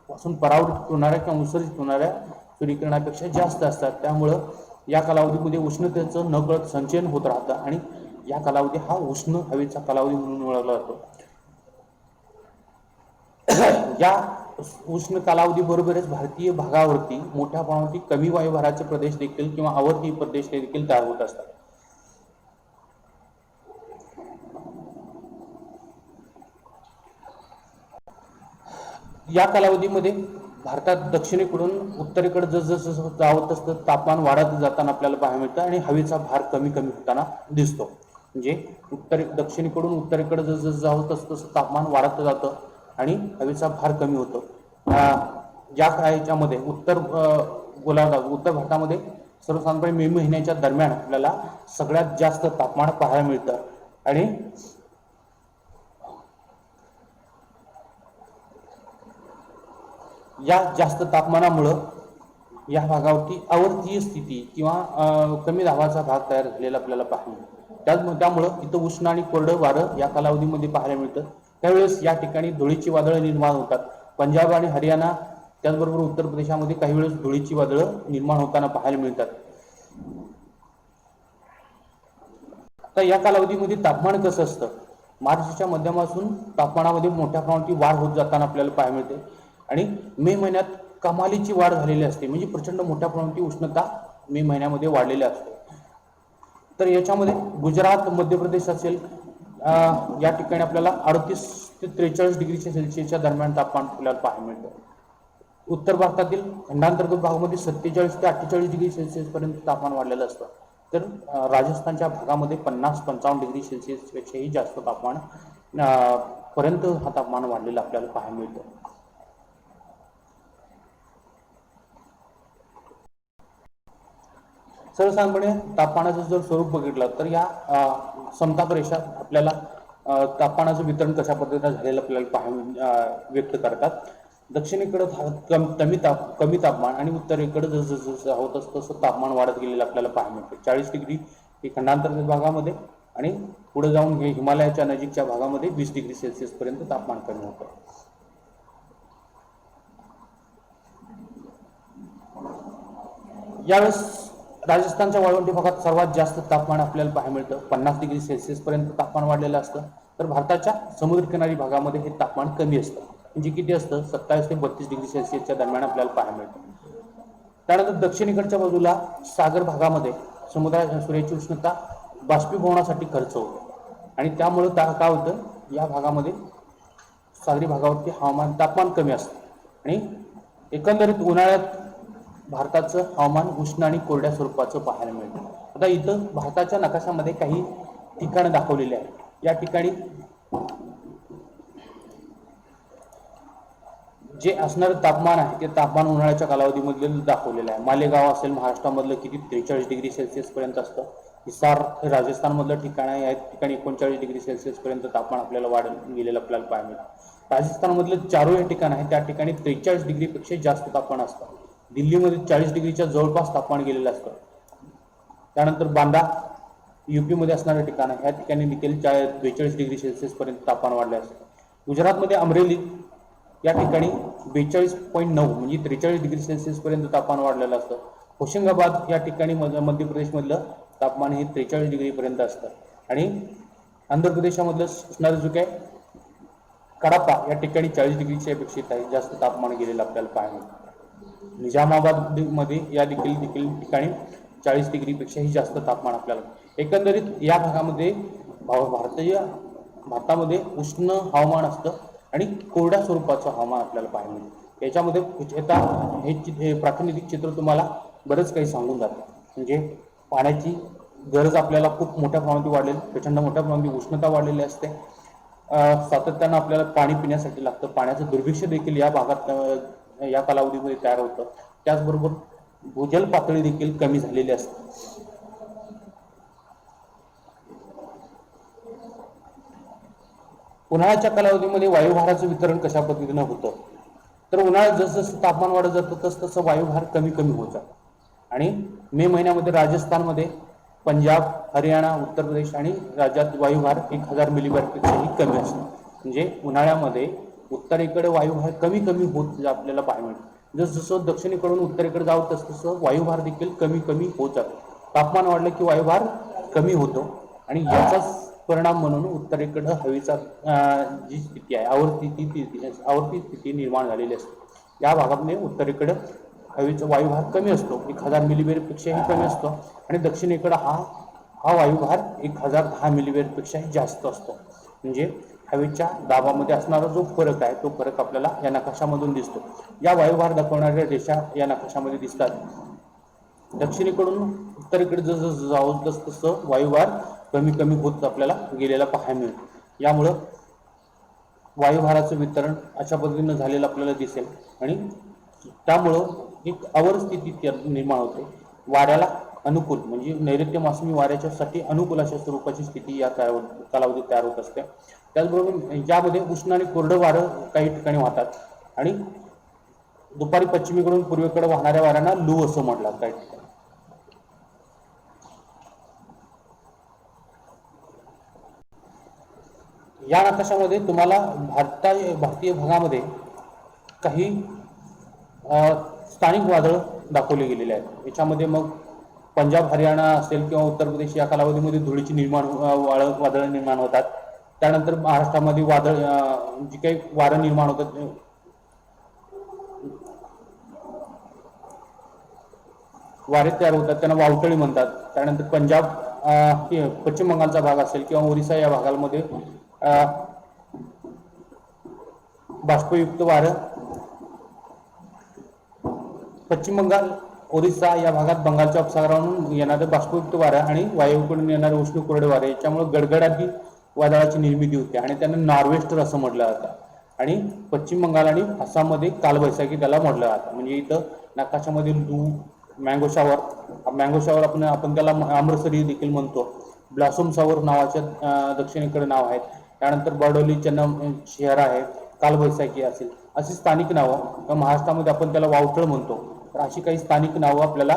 पासून परावृत्त होणाऱ्या किंवा उत्सर्जित होणाऱ्या सूर्यकिरणापेक्षा जास्त असतात. त्यामुळं या कालावधीमध्ये उष्णतेचं नकळत संचयन होत राहतं आणि या कालावधी हा उष्ण हवेचा कालावधी म्हणून ओळखला जातो. या उष्ण कालावधी बरोबरच भारतीय भागावरती मोठ्या प्रमाणात कमी वायुभाराचे प्रदेश देखील किंवा आवर्ती प्रदेश देखील तयार होत असतात. या कालावधीमध्ये भारतात दक्षिणेकडून उत्तरेकडे जसजसं जावत असतं तापमान वाढत जाताना आपल्याला पाहायला मिळतं आणि हवेचा भार कमी कमी होताना दिसतो. म्हणजे दक्षिणेकडून उत्तरेकडे जसजसं जावत असतं तसं तापमान वाढत जातं आणि हवेचा भार कमी होतो. या ह्याच्यामध्ये उत्तर भारतामध्ये सर्वसाधारणपणे मे महिन्याच्या दरम्यान आपल्याला सगळ्यात जास्त तापमान पाहायला मिळतं आणि या जास्त तापमानामुळं या भागावरती आवर्तीय स्थिती किंवा कमी दाबाचा भाग तयार झालेला आपल्याला पाहायला मिळतो. त्यामुळं इथं उष्ण आणि कोरडं वारं या कालावधीमध्ये पाहायला मिळतं. त्यावेळेस या ठिकाणी धुळीची वादळं निर्माण होतात. पंजाब आणि हरियाणा त्याचबरोबर उत्तर प्रदेशामध्ये काही वेळेस धुळीची वादळं निर्माण होताना पाहायला मिळतात. तर या कालावधीमध्ये तापमान कसं असतं? मार्चच्या मध्यापासून तापमानामध्ये मोठ्या प्रमाणात वाढ होत जाताना आपल्याला पाहायला मिळते आणि मे महिन्यात कमालीची वाढ झालेली असते, म्हणजे प्रचंड मोठ्या प्रमाणात उष्णता मे महिन्यामध्ये वाढलेली असते. तर याच्यामध्ये गुजरात, मध्य प्रदेश असेल, या ठिकाणी आपल्याला 38 ते 43 डिग्री सेल्सिअसच्या दरम्यान तापमान आपल्याला पाहायला मिळतं. उत्तर भारतातील खंडांतर्गत भागामध्ये 47 ते 48 डिग्री सेल्सिअस पर्यंत तापमान वाढलेलं असतं. तर राजस्थानच्या भागामध्ये 50-55 डिग्री सेल्सिअस पेक्षाही जास्त तापमान पर्यंत हा तापमान वाढलेलं आपल्याला पाहायला मिळतं. सर्वसाधारणपणे तापमानाचं जर स्वरूप बघितलं तर या समताप रेषा आपल्याला तापमानाचं वितरण कशा पद्धतीने झालेलं आपल्याला व्यक्त करतात. दक्षिणेकडे कमी तापमान आणि उत्तरेकडे जसं होत असतं तसं तापमान वाढत गेलेलं आपल्याला पाहायला मिळतं. 40 डिग्री हे खंडांतर्गत भागामध्ये आणि पुढे जाऊन हे हिमालयाच्या नजीकच्या भागामध्ये 20 डिग्री सेल्सिअस पर्यंत तापमान कमी होतं. यावेळेस राजस्थानच्या वाळवंटी भागात सर्वात जास्त तापमान आपल्याला पाहायला मिळतं. 50 डिग्री सेल्सिअस पर्यंत तापमान वाढलेलं असतं. तर भारताच्या समुद्रकिनारी भागामध्ये हे तापमान कमी असतं, म्हणजे किती असतं, 27 ते 32 डिग्री सेल्सिअसच्या दरम्यान आपल्याला पाहायला मिळतं. त्यानंतर दक्षिणेकडच्या बाजूला सागर भागामध्ये सूर्याची उष्णता बाष्पीभवनासाठी खर्च होतो आणि त्यामुळे काय होतं, या भागामध्ये सागरी भागावरती तापमान कमी असतं आणि एकंदरीत उन्हाळ्यात भारताचं हवामान उष्ण आणि कोरड्या स्वरूपाचं पाहायला मिळतं. आता इथं भारताच्या नकाशामध्ये काही ठिकाणं दाखवलेली आहेत. या ठिकाणी जे असणारं तापमान आहे ते तापमान उन्हाळ्याच्या कालावधीमध्ये दाखवलेलं आहे. मालेगाव असेल महाराष्ट्रामधलं किती 43 डिग्री सेल्सिअस पर्यंत असतं. हिसार हे राजस्थानमधलं ठिकाण आहे, या ठिकाणी 39 डिग्री सेल्सिअस पर्यंत तापमान आपल्याला वाढत गेलेलं आपल्याला पाहायला मिळतं. राजस्थानमधलं चारो हे ठिकाण आहे, त्या ठिकाणी 43 डिग्रीपेक्षा जास्त तापमान असतं. दिल्लीमध्ये 40 डिग्रीच्या जवळपास तापमान गेलेलं असतं. त्यानंतर बांदा यूपीमध्ये असणारं ठिकाण आहे, या ठिकाणी देखील 42 डिग्री सेल्सिअस पर्यंत तापमान वाढले असतं. गुजरातमध्ये अमरेली या ठिकाणी 42.9 म्हणजे 43 डिग्री सेल्सिअस पर्यंत तापमान वाढलेलं असतं. होशंगाबाद या ठिकाणी मध्य प्रदेशमधलं तापमान हे 43 डिग्री पर्यंत असतं आणि आंध्र प्रदेशामधलं असणारं जो काय कडापा या ठिकाणी 40 डिग्रीच्या पेक्षा जास्त तापमान गेलेलं आपल्याला पाहायला मिळतं. निजामाबाद मध्ये या देखील ठिकाणी 40 डिग्रीपेक्षाही जास्त तापमान आपल्याला. एकंदरीत या भागामध्ये भारतामध्ये उष्ण हवामान असतं आणि कोरड्या स्वरूपाचं हवामान आपल्याला पाहायला मिळतं. याच्यामध्ये हे प्रातिनिधिक चित्र तुम्हाला बरंच काही सांगून जातं. म्हणजे पाण्याची गरज आपल्याला खूप मोठ्या प्रमाणात वाढलेली, प्रचंड मोठ्या प्रमाणात उष्णता वाढलेली असते. सातत्यानं आपल्याला पाणी पिण्यासाठी लागतं. पाण्याचं दुर्भिक्ष्य देखील या भागात या कालावधीमध्ये तयार होतं. त्याचबरोबर भूजल पातळी देखील कमी झालेली असते. उन्हाळ्याच्या कालावधीमध्ये वायुभाराचं वितरण कशा पद्धतीनं होतं, तर उन्हाळ्यात जसं तापमान वाढत जातं तसं वायुभार कमी होत जातं आणि मे महिन्यामध्ये राजस्थानमध्ये, पंजाब, हरियाणा, उत्तर प्रदेश आणि राज्यात वायुभार 1000 मिलीमीटरपेक्षाही कमी असतो. म्हणजे उन्हाळ्यामध्ये उत्तरेकडे वायुभार कमी होत आपल्याला पाहायला मिळतं. जसं दक्षिणेकडून उत्तरेकडे जावं तसं वायुभार देखील कमी होत जातो. तापमान वाढलं की वायुभार कमी होतो आणि याचाच परिणाम म्हणून उत्तरेकडे हवेचा जी स्थिती आहे आवर्ती स्थिती निर्माण झालेली असते. या भागामध्ये उत्तरेकडे हवेचा वायुभार कमी असतो, 1000 मिलीमीटरपेक्षाही कमी असतो आणि दक्षिणेकडे हा वायुभार 1010 मिलीमीटरपेक्षाही जास्त असतो. म्हणजे हवेच्या दाबामध्ये असणारा जो फरक आहे तो फरक आपल्याला या नकाशामधून दिसतो. या वायुभार दाखवणाऱ्या रेषा या नकाशामध्ये दिसतात. दक्षिणेकडून उत्तरेकडे जसं जावं तसं वायुभार कमी होत आपल्याला गेलेला पाहायला मिळतो. यामुळं वायुभाराचं वितरण अशा पद्धतीनं झालेलं आपल्याला दिसेल आणि त्यामुळं एक अवर स्थिती निर्माण होते. वाऱ्याला अनुकूल म्हणजे नैऋत्य मोसमी वाऱ्याच्यासाठी अनुकूल अशा स्वरूपाची स्थिती या कालावधीत तयार होत असते. त्याचबरोबर ज्यामध्ये उष्ण आणि कोरडं वारं काही ठिकाणी वाहतात आणि दुपारी पश्चिमेकडून पूर्वेकडे वाहणाऱ्या वाऱ्यांना लू असं म्हटलं काही ठिकाणी. या नकाशामध्ये तुम्हाला भारतीय भागामध्ये काही स्थानिक वादळ दाखवले गेलेले आहेत. याच्यामध्ये मग पंजाब, हरियाणा असेल किंवा उत्तर प्रदेश या कालावधीमध्ये धुळीची वादळ निर्माण होतात. त्यानंतर महाराष्ट्रामध्ये जी काही वारं निर्माण होतात वारे तयार होतात त्यांना वावटळी म्हणतात. त्यानंतर पंजाब पश्चिम बंगालचा भाग असेल किंवा ओरिसा या भागांमध्ये बाष्पयुक्त वारं पश्चिम बंगाल ओरिसा या भागात बंगालच्या उपसागरावरून येणारे बाष्पयुक्त वारे आणि वायुकडून येणारे उष्ण कोरडे वारे याच्यामुळे गडगडाटी वादळाची निर्मिती होते आणि त्यांना नॉर्वेस्टर असं म्हटलं जातं. आणि पश्चिम बंगाल आणि आसाममध्ये कालबैसाखी त्याला म्हटलं जातं. म्हणजे इथं नकाशामध्ये मँगो शावर आपण त्याला अमृतसरी देखील म्हणतो. ब्लॉसम शावर नावाच्या दक्षिणेकडे नाव आहेत. त्यानंतर बर्डोली चन्नम शहर आहे, कालबैसाखी असेल अशी स्थानिक नावं. महाराष्ट्रामध्ये आपण त्याला वावटळ म्हणतो. तर अशी काही स्थानिक नावं आपल्याला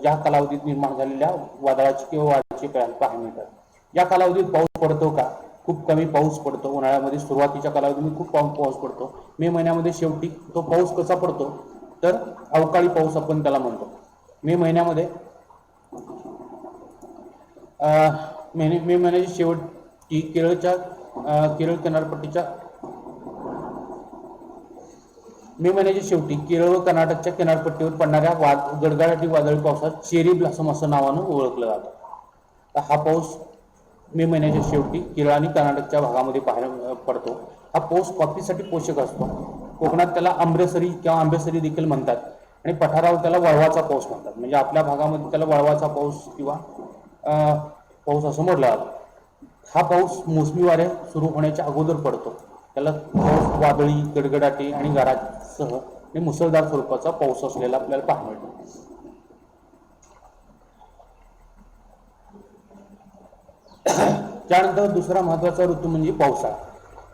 या कालावधीत निर्माण झालेल्या वादळाची किंवा वाऱ्याची पाहायला मिळतात. या कालावधीत पाऊस पडतो का? खूप कमी पाऊस पडतो. उन्हाळ्यामध्ये सुरुवातीच्या कालावधीमध्ये खूप पाऊस पडतो. मे महिन्यामध्ये शेवटी तो पाऊस कसा पडतो तर अवकाळी पाऊस आपण त्याला म्हणतो. मे महिन्यामध्ये मे महिन्याची शेवटी केरळ किनारपट्टीच्या मे महिन्याच्या शेवटी केरळ व कर्नाटकच्या किनारपट्टीवर पडणाऱ्या गडगडाटी वादळी पावसात चेरी ब्लॉसम असं नावानं ओळखलं जातं. तर हा पाऊस मे महिन्याच्या शेवटी केरळ आणि कर्नाटकच्या भागामध्ये पाहायला पडतो. हा पाऊस कॉफीसाठी पोषक असतो. कोकणात त्याला आंबेसरी किंवा आंबेसरी देखील म्हणतात आणि पठारावर त्याला वळवाचा पाऊस म्हणतात. म्हणजे आपल्या भागामध्ये त्याला वळवाचा पाऊस किंवा पाऊस असं म्हटलं जातं. हा पाऊस मोसमी वारे सुरू होण्याच्या अगोदर पडतो. त्याला पाऊस वादळी, गडगडाटी आणि गारांसह आणि मुसळधार स्वरूपाचा पाऊस असलेला आपल्याला पाहायला मिळतो. त्यानंतर दुसरा महत्वाचा ऋतू म्हणजे पावसाळा,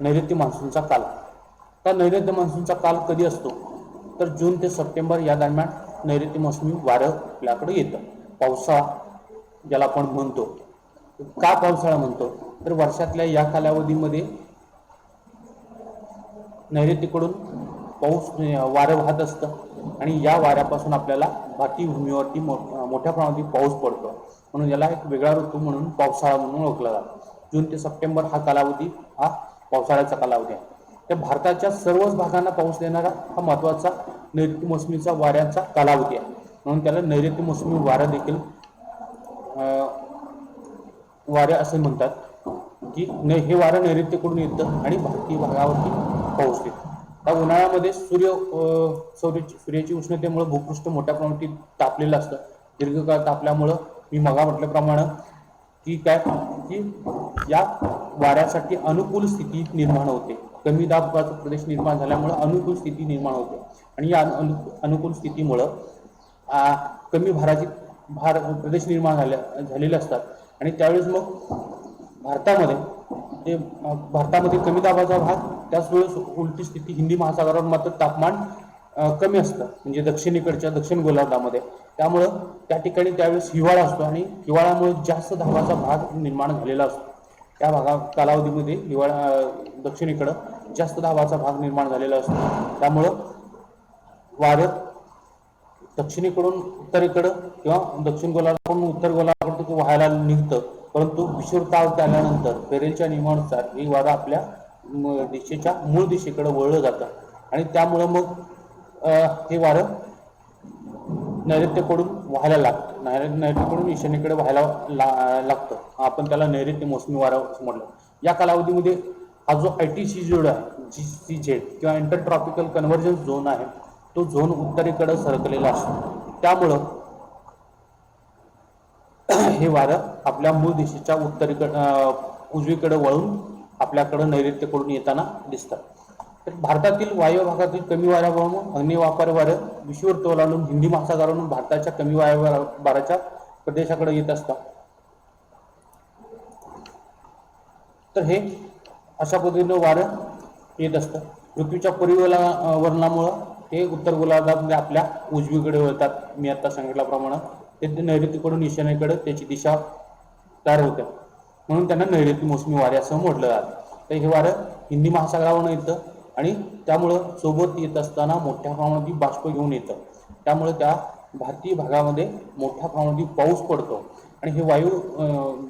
नैऋत्य मान्सूनचा काल. तर नैऋत्य मान्सूनचा काल कधी असतो तर जून ते सप्टेंबर या दरम्यान नैऋत्य मोसमी वारं आपल्याकडे येतं. पावसाळा ज्याला आपण म्हणतो. का पावसाळा म्हणतो तर वर्षातल्या या कालावधीमध्ये नैऋत्येकडून पाऊस वारं वाहत असतं आणि या वाऱ्यापासून आपल्याला भाती भूमीवरती मोठ्या प्रमाणात पाऊस पडतो. म्हणून याला एक वेगळा ऋतू म्हणून पावसाळा म्हणून ओळखला जातो. जून ते सप्टेंबर हा कालावधी हा पावसाळ्याचा कालावधी आहे. त्या भारताच्या सर्वच भागांना पाऊस देणारा हा महत्वाचा नैऋत्य मोसमीचा वाऱ्याचा कालावधी आहे. म्हणून त्याला नैऋत्य मोसमी वारा देखील वारे असे म्हणतात की हे वारं नैऋत्येकडून येतं आणि भारतीय भागावरती पाऊस देतं. त्या उन्हाळ्यामध्ये सूर्याची उष्णतेमुळे भूपृष्ठ मोठ्या प्रमाणात तापलेलं असतं. दीर्घकाळ तापल्यामुळं मी मगा म्हटल्याप्रमाणे की या वाऱ्यासाठी अनुकूल स्थिती निर्माण होते. कमी दाबाचा प्रदेश निर्माण झाल्यामुळे अनुकूल स्थिती निर्माण होते आणि या अनुकूल स्थितीमुळं कमी भार प्रदेश निर्माण झालेले असतात आणि त्यावेळेस मग भारतामध्ये कमी दाबाचा भाग, त्याच वेळेस उलटी स्थिती हिंदी महासागरावर मात्र तापमान कमी असतं म्हणजे दक्षिण गोलार्धामध्ये. त्यामुळं त्या ठिकाणी त्यावेळेस हिवाळा असतो आणि हिवाळ्यामुळे जास्त दाबाचा भाग निर्माण झालेला असतो. त्या कालावधीमध्ये दक्षिणेकडं जास्त दाबाचा भाग निर्माण झालेला असतो. त्यामुळं वारं दक्षिणेकडून उत्तरेकडं किंवा दक्षिण गोलार्धाकडून उत्तर गोलार्धाकडे व्हायला निघतं. परंतु विषुववृत्तावर आल्यानंतर पेरेलच्या नियमानुसार हे वारं आपल्या दिशेच्या मूळ दिशेकडे वळलं जातं आणि त्यामुळं मग हे वारं नैऋत्येकडून व्हायला लागतं. नैऋत्येकडून ईशान्येकडे व्हायला लागतं. आपण त्याला नैऋत्य मोसमी वारं असं म्हटलं. या कालावधीमध्ये हा जो ITC जोड आहे, GCZ किंवा इंटर ट्रॉपिकल कन्व्हर्जन्स झोन आहे, तो झोन उत्तरेकडे सरकलेला असतो. त्यामुळं हे वारं आपल्या मूळ दिशेच्या उजवीकडे वळून आपल्याकडे नैऋत्येकडून येताना दिसतात. तर भारतातील वायव्य भागातील कमी वाऱ्यावरून अग्नेय वापर वारं विषुववृत्त ओलांडून हिंदी महासागरावरून भारताच्या कमी वाऱ्याच्या प्रदेशाकडे येत असतात. तर हे अशा पद्धतीनं वारं येत असतं. पृथ्वीच्या परिवलनामुळं हे उत्तर गोलार्धामध्ये आपल्या उजवीकडे वळतात. मी आता सांगितल्याप्रमाणे ते नैऋत्येकडून ईशान्येकडे त्याची दिशा तयार होते. म्हणून त्यांना नैऋत्य मोसमी वारे असं म्हटलं जातं. तर हे वारं हिंदी महासागरावरून येतं आणि त्यामुळं सोबत येत असताना मोठ्या प्रमाणात बाष्प घेऊन येतं. त्यामुळे त्या भारतीय भागामध्ये मोठ्या प्रमाणात पाऊस पडतो आणि हे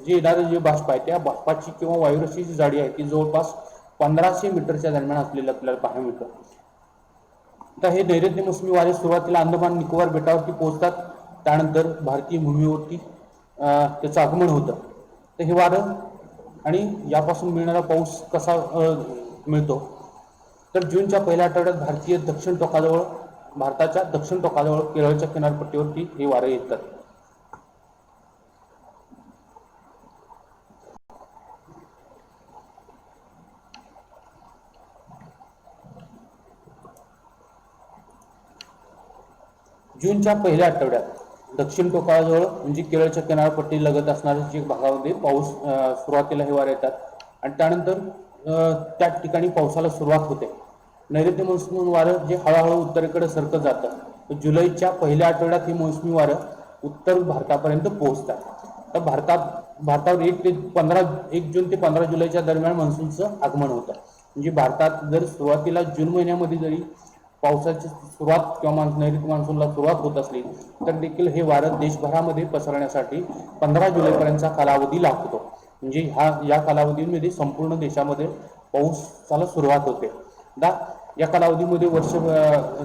जे येणारे जे बाष्प आहे त्या बाष्पाची किंवा वायुरशीची जाडी आहे ती जवळपास 1500 मीटरच्या दरम्यान असलेलं आपल्याला पाहायला मिळतं. तर हे नैऋत्य मोसमी वारे सुरुवातीला अंदमान निकोबार बेटावरती पोहोचतात. त्यानंतर भारतीय भूमीवरती त्याचं आगमन होतं. तर हे वारं आणि यापासून मिळणारा पाऊस कसा मिळतो, तर जूनच्या पहिल्या आठवड्यात भारताच्या दक्षिण टोकाजवळ केरळच्या किनारपट्टीवरती हे वारे येतात. जूनच्या पहिल्या आठवड्यात दक्षिण टोकाजवळ म्हणजे केरळच्या किनारपट्टी लगत असणाऱ्या जे भागामध्ये पाऊस सुरुवातीला हे वारे येतात आणि त्यानंतर त्या ठिकाणी पावसाला सुरुवात होते. नैऋत्य मोसमी वारं जे हळूहळू उत्तरेकडे सरकत जातं. जुलैच्या पहिल्या आठवड्यात हे मोसमी वारं उत्तर भारतापर्यंत पोहोचतात. तर भारतावर 1 जून ते 15 जुलैच्या दरम्यान मान्सूनचं आगमन होतं. म्हणजे भारतात जर सुरुवातीला जून महिन्यामध्ये जरी पावसाची सुरुवात किंवा नैऋत्य मान्सूनला सुरुवात होत असली तर देखील हे वारं देशभरामध्ये पसरण्यासाठी 15 जुलैपर्यंतचा कालावधी लागतो. म्हणजे या कालावधीमध्ये संपूर्ण देशामध्ये पाऊसाला सुरुवात होते. या कालावधीमध्ये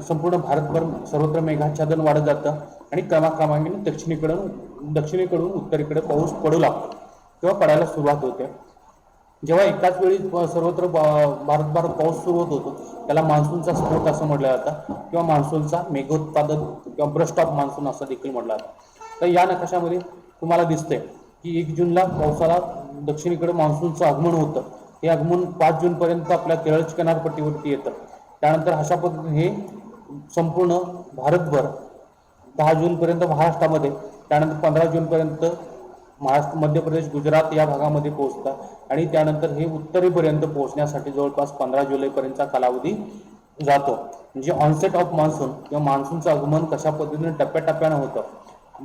संपूर्ण भारतभर सर्वत्र मेघाच्छादन वाढत जातं आणि क्रमाक्रमाने दक्षिणेकडून उत्तरेकडे पाऊस पडू लागतो किंवा पडायला सुरुवात होते. जेव्हा एकाच वेळी सर्वत्र भारतभर पाऊस सुरू होतो त्याला मान्सूनचा स्फोट असं म्हटलं जातं किंवा मान्सूनचा मेघोत्पादन किंवा ब्रस्ट ऑफ मान्सून असं देखील म्हटलं जातं. तर या नकाशामध्ये तुम्हाला दिसतंय की 1 जूनला पावसाला दक्षिणेकडे मान्सूनचं आगमन होतं. हे आगमन 5 जूनपर्यंत आपल्या केरळच्या किनारपट्टीवरती येतं. त्यानंतर अशा पद्धतीने हे संपूर्ण भारतभर 10 जूनपर्यंत महाराष्ट्रामध्ये, त्यानंतर 15 जूनपर्यंत महाराष्ट्र, मध्य प्रदेश, गुजरात या भागामध्ये पोहोचतात आणि त्यानंतर हे उत्तरेपर्यंत पोहोचण्यासाठी जवळपास 15 जुलैपर्यंतचा कालावधी जातो. म्हणजे ऑनसेट ऑफ मान्सून किंवा मान्सूनचं आगमन कशा पद्धतीने टप्प्याटप्प्यानं होतं.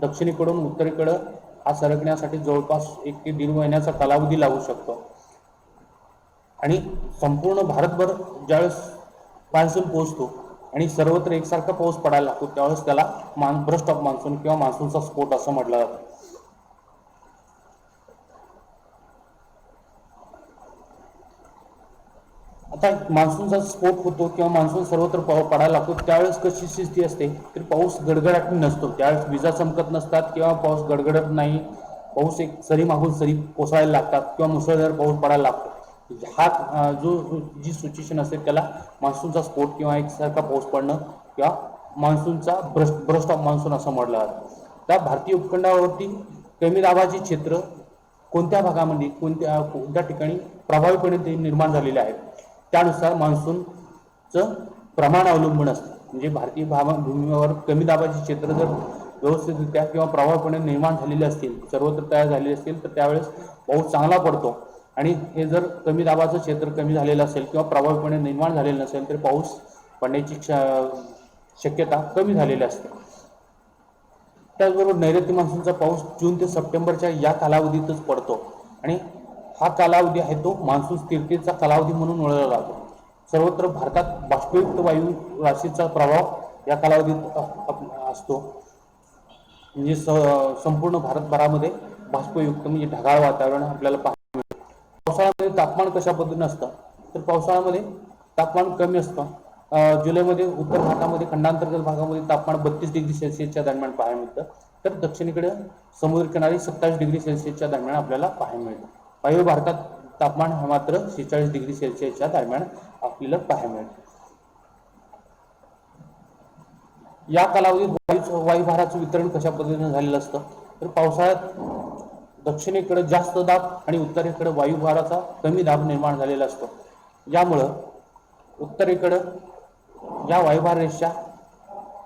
दक्षिणेकडून उत्तरेकडं हा सरकण्यासाठी जवळपास 1 ते 1.5 महिन्याचा कालावधी लागू शकतो आणि संपूर्ण भारतभर ज्यावेळेस मान्सून पोहोचतो आणि सर्वत्र एकसारखा पाऊस पडायला लागतो त्यावेळेस त्याला ब्रस्ट ऑफ मान्सून किंवा मान्सूनचा स्फोट असं म्हटलं जातं. आता मान्सूनचा स्फोट होतो किंवा मान्सून सर्वत्र पडायला लागतो त्यावेळेस कशी स्थिती असते तर पाऊस गडगडाट नसतो. त्यावेळेस विजा चमकत नसतात किंवा पाऊस गडगडत नाही. पाऊस एक सरी मागून सरी कोसळायला लागतात किंवा मुसळधार पाऊस पडायला लागतो. जी सिच्युएशन असते त्याला मान्सूनचा स्फोट किंवा एकसारखा पाऊस पडणं किंवा मान्सूनचा ब्रस्ट ऑफ मान्सून असं म्हटलं जातं. त्या भारतीय उपखंडावरती कमी दाबाचे क्षेत्र कोणत्या भागामध्ये कोणत्या ठिकाणी प्रभावीपणे ते निर्माण झालेले आहेत त्यानुसार मान्सूनचं प्रमाण अवलंबून असतं. म्हणजे भारतीय भूमीवर कमी दाबाचे क्षेत्र जर व्यवस्थितरित्या किंवा प्रभावीपणे निर्माण झालेले असतील, सर्वत्र तयार झालेले असतील तर त्यावेळेस पाऊस चांगला पडतो आणि हे जर कमी दाबाचं क्षेत्र कमी झालेलं असेल किंवा प्रभावीपणे निर्माण झालेलं नसेल तर पाऊस पडण्याची शक्यता कमी झालेली असते. त्याचबरोबर नैऋत्य मान्सूनचा पाऊस जून ते सप्टेंबरच्या या कालावधीतच पडतो आणि हा कालावधी आहे तो मान्सून स्थिरतेचा कालावधी म्हणून ओळखला जातो. सर्वत्र भारतात बाष्पयुक्त वायू राशीचा प्रभाव या कालावधीत असतो. म्हणजे संपूर्ण भारतभरामध्ये बाष्पयुक्त म्हणजे ढगाळ वातावरण आपल्याला पाहायला मिळतं. पावसाळ्यामध्ये तापमान कशा पद्धतीने असतं तर पावसाळ्यामध्ये तापमान कमी असतं. जुलैमध्ये उत्तर भारतामध्ये खंडांतर्गत भागामध्ये तापमान 32 डिग्री सेल्सिअसच्या दरम्यान पाहायला मिळतं. तर दक्षिणेकडे समुद्रकिनारी 27 डिग्री सेल्सिअसच्या दरम्यान आपल्याला पाहायला मिळतं. वायव्य भारतात तापमान मात्र 46 डिग्री सेल्सिअसच्या दरम्यान आपल्याला पाहायला मिळतं. या कालावधीत वायुभाराचं वितरण कशा पद्धतीने झालेलं असतं तर पावसाळ्यात दक्षिणेकडे जास्त दाब आणि उत्तरेकडे वायुभाराचा कमी दाब निर्माण झालेला असतो. यामुळं उत्तरेकडं या वायुभार रेषा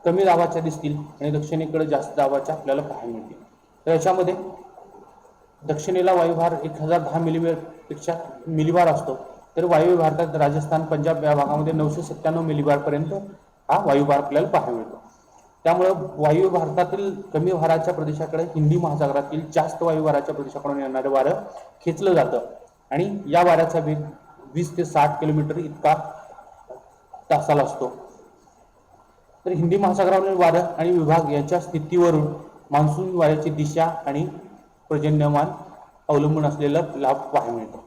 कमी दाबाच्या दिसतील आणि दक्षिणेकडे जास्त दाबाच्या आपल्याला पाहायला मिळतील. तर याच्यामध्ये दक्षिणेला वायुभार 1010 मिलीपेक्षा मिलीबार असतो तर वायव्य भारतात राजस्थान, पंजाब या भागामध्ये 997 मिलीबारपर्यंत हा वायुभार आपल्याला पाहायला मिळतो. त्यामुळं वायू भारतातील कमी भाराच्या प्रदेशाकडे हिंदी महासागरातील जास्त वायुभाराच्या प्रदेशाकडून येणारं वारं खेचलं जातं आणि या वाऱ्याचा वेग 20 ते 60 किलोमीटर इतका तासाला असतो. तर हिंदी महासागरावरील वारं आणि विभाग यांच्या स्थितीवरून मान्सून वाऱ्याची दिशा आणि पर्जन्यमान अवलंबून असलेला लाभ पाहायला मिळतो.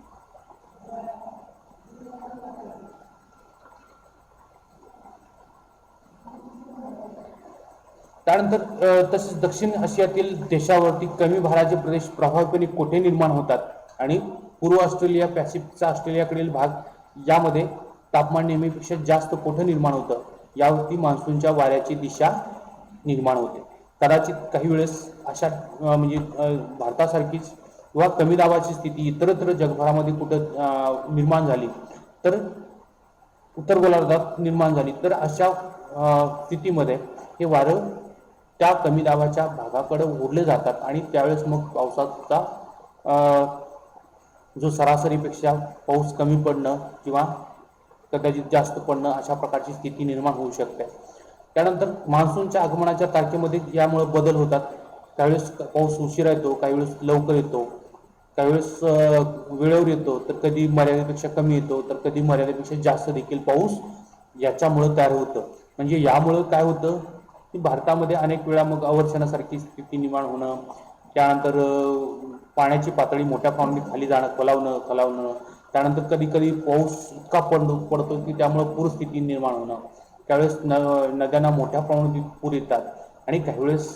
त्यानंतर तसेच दक्षिण आशियातील देशावरती कमी भाराचे प्रदेश प्रभावीपणे कोठे निर्माण होतात आणि पूर्व ऑस्ट्रेलिया, पॅसिफिकचा ऑस्ट्रेलियाकडील भाग यामध्ये तापमान नेहमीपेक्षा जास्त कोठे निर्माण होतं, यावरती मान्सूनच्या वाऱ्याची दिशा निर्माण होते. कदाचित काही वेळेस अशा भारतासारखीच किंवा कमी दाबाची स्थिती इतरत्र जगभरामध्ये कुठं निर्माण झाली तर उत्तर गोलार्धात निर्माण झाली तर अशा स्थितीमध्ये हे वारं त्या कमी दाबाच्या भागाकडे ओढले जातात आणि त्यावेळेस मग पावसाचा जो सरासरीपेक्षा पाऊस कमी पडणं किंवा कदाचित जास्त पडणं अशा प्रकारची स्थिती निर्माण होऊ शकते. त्यानंतर मान्सूनच्या आगमनाच्या तारखेमध्ये यामुळे बदल होतात. त्यावेळेस पाऊस उशिरा येतो, काही वेळेस लवकर येतो, काही वेळेस वेळेवर येतो, तर कधी मर्यादेपेक्षा कमी येतो, तर कधी मर्यादेपेक्षा जास्त देखील पाऊस याच्यामुळे तयार होतं. म्हणजे यामुळं काय होतं की भारतामध्ये अनेक वेळा मग अवर्षणासारखी स्थिती निर्माण होणं, त्यानंतर पाण्याची पातळी मोठ्या प्रमाणात खाली जाणं, खालावणं, त्यानंतर कधी कधी पाऊस इतका पडतो की त्यामुळे पूरस्थिती निर्माण होणं, त्यावेळेस नद्यांना मोठ्या प्रमाणात पूर येतात आणि काही वेळेस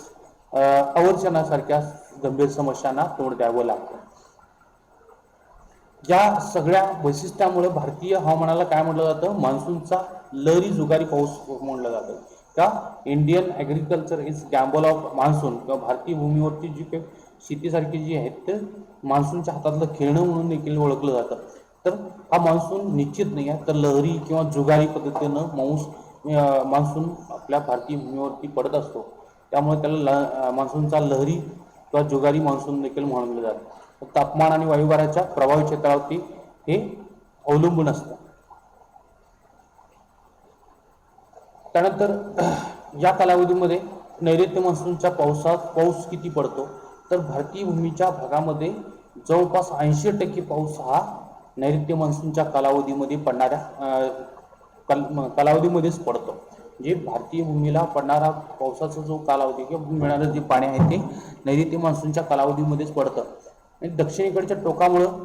अवर्षणासारख्या गंभीर समस्यांना तोंड द्यावं लागतं. या सगळ्या वैशिष्ट्यामुळे भारतीय हवामानाला काय म्हटलं जातं, मान्सूनचा लहरी जुगारी पाऊस म्हटलं जातं. का Indian agriculture is gamble of monsoon, किंवा भारतीय भूमीवरची जी काही शेतीसारखी जी आहेत ते मान्सूनच्या हातातलं खेळणं म्हणून देखील ओळखलं जातं. तर हा मान्सून निश्चित नाही आहे, तर लहरी किंवा जुगारी पद्धतीनं मान्सून आपल्या भारतीय भूमीवरती पडत असतो. त्यामुळे त्याला मान्सूनचा लहरी किंवा जुगारी मान्सून देखील म्हणलं जातं. तापमान आणि वायुभाराच्या प्रभावी क्षेत्रावरती हे अवलंबून असतं. त्यानंतर या कालावधीमध्ये नैऋत्य मान्सूनच्या पाऊस किती पडतो, तर भारतीय भूमीच्या भागामध्ये जवळपास 80% पाऊस हा नैऋत्य मान्सूनच्या कालावधीमध्ये कालावधीमध्येच पडतो. म्हणजे भारतीय भूमीला पडणारा पावसाचा जो कालावधी किंवा मिळणारं जे पाणी आहे ते नैऋत्य मान्सूनच्या कालावधीमध्येच पडतं. आणि दक्षिणेकडच्या टोकामुळं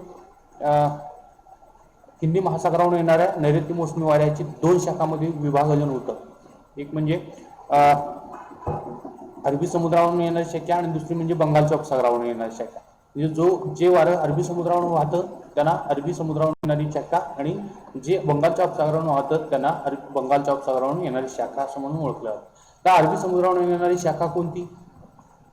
हिंदी महासागरावरून येणाऱ्या नैऋत्य मोसमी वाऱ्याची 2 शाखांमध्ये विभाजन होतं. एक म्हणजे अरबी समुद्रावरून येणारी शाखा आणि दुसरी म्हणजे बंगालच्या उपसागरावरून येणारी शाखा. म्हणजे जे वारं अरबी समुद्रावरून वाहतं त्यांना अरबी समुद्रावरून येणारी शाखा, आणि जे बंगालच्या उपसागरावरून वाहतं त्यांना बंगालच्या उपसागरावरून येणारी शाखा असं म्हणून ओळखलं जातं. तर अरबी समुद्रावरून येणारी शाखा कोणती,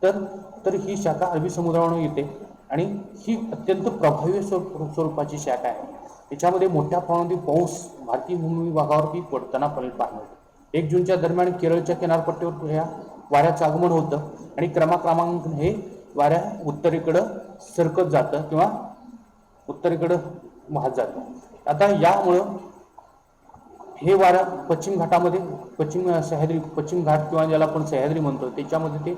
तर ही शाखा अरबी समुद्रावरून येते आणि ही अत्यंत प्रभावी स्वरूपाची शाखा आहे. याच्यामध्ये मोठ्या प्रमाणात पाऊस भारतीय भूमी भागावरती पडताना पाहायला मिळतो. 1 जूनच्या दरम्यान केरळच्या किनारपट्टीवर ह्या वाऱ्याचं आगमन होतं आणि क्रमाक्रमांकन हे वाऱ्या उत्तरेकडं सरकत जातं किंवा उत्तरेकडं वाहत जातं. आता यामुळं हे वारं पश्चिम घाटामध्ये पश्चिम घाट किंवा ज्याला आपण सह्याद्री म्हणतो त्याच्यामध्ये ते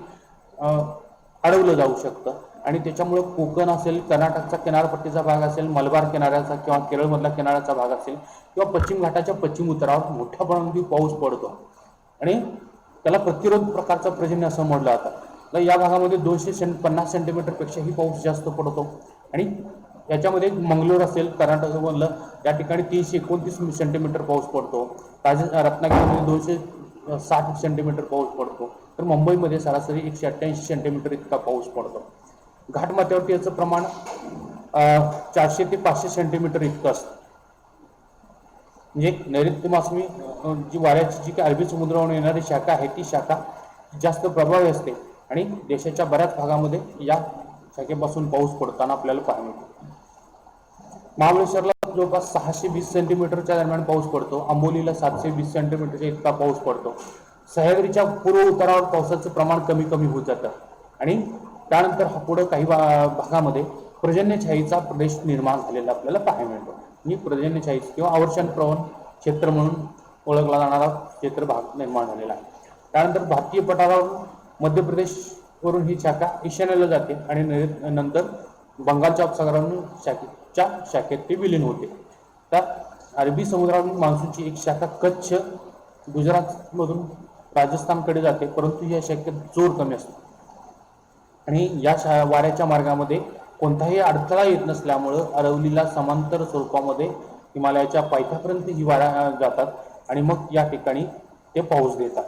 अडवलं जाऊ शकतं आणि त्याच्यामुळे कोकण असेल, कर्नाटकचा किनारपट्टीचा भाग असेल, मलबार किनाऱ्याचा किंवा केरळमधला किनाऱ्याचा भाग असेल किंवा पश्चिम घाटाच्या पश्चिम उतारावर मोठ्या प्रमाणात पाऊस पडतो आणि त्याला प्रतिरोध प्रकारचं पर्जन्य असं म्हटलं जातं. तर या भागामध्ये 250 सेंटीमीटरपेक्षाही पाऊस जास्त पडतो आणि याच्यामध्ये मंगलोर असेल कर्नाटकमधलं त्या ठिकाणी 329 सेंटीमीटर पाऊस पडतो. रत्नागिरीमध्ये 260 सेंटीमीटर पाऊस पडतो. तर मुंबईमध्ये सरासरी 188 सेंटीमीटर इतका पाऊस पडतो. घाटमाथ्यावरती याचं प्रमाण 400 ते 500 सेंटीमीटर इतकं असतं. म्हणजे नैऋत्य मोसमी जी वाऱ्याची जी काही अरबी समुद्रावरून येणारी शाखा आहे ती शाखा जास्त प्रभावी असते आणि देशाच्या बऱ्याच भागामध्ये या शाखेपासून पाऊस पडताना आपल्याला पाहायला मिळतो. महाबळेश्वरला जवळपास 620 सेंटीमीटरच्या दरम्यान पाऊस पडतो. आंबोलीला 720 सेंटीमीटरचा इतका पाऊस पडतो. सह्याद्रीच्या पूर्व उतारावर पावसाचं प्रमाण कमी कमी होत जातं आणि त्यानंतर पुढे काही भागामध्ये पर्जन्यछायेचा प्रदेश निर्माण झालेला आपल्याला पाहायला मिळतो. म्हणजे पर्जन्यछायेचे किंवा अवर्षण प्रवण क्षेत्र म्हणून ओळखला जाणारा क्षेत्र भाग निर्माण झालेला आहे. त्यानंतर भारतीय पठारावरून मध्य प्रदेशवरून ही शाखा ईशान्येला जाते आणि नंतर बंगालच्या उपसागरावरून शाखेत ती विलीन होते. तर अरबी समुद्रावरून मान्सूनची एक शाखा कच्छ गुजरातमधून राजस्थानकडे जाते, परंतु या शाखेत जोर कमी असतो आणि या वाऱ्याच्या मार्गामध्ये कोणताही अडथळा येत नसल्यामुळं अरवलीला समांतर स्वरूपामध्ये हिमालयाच्या पायथ्यापर्यंत ही वाऱ्या जातात आणि मग या ठिकाणी ते पाऊस देतात.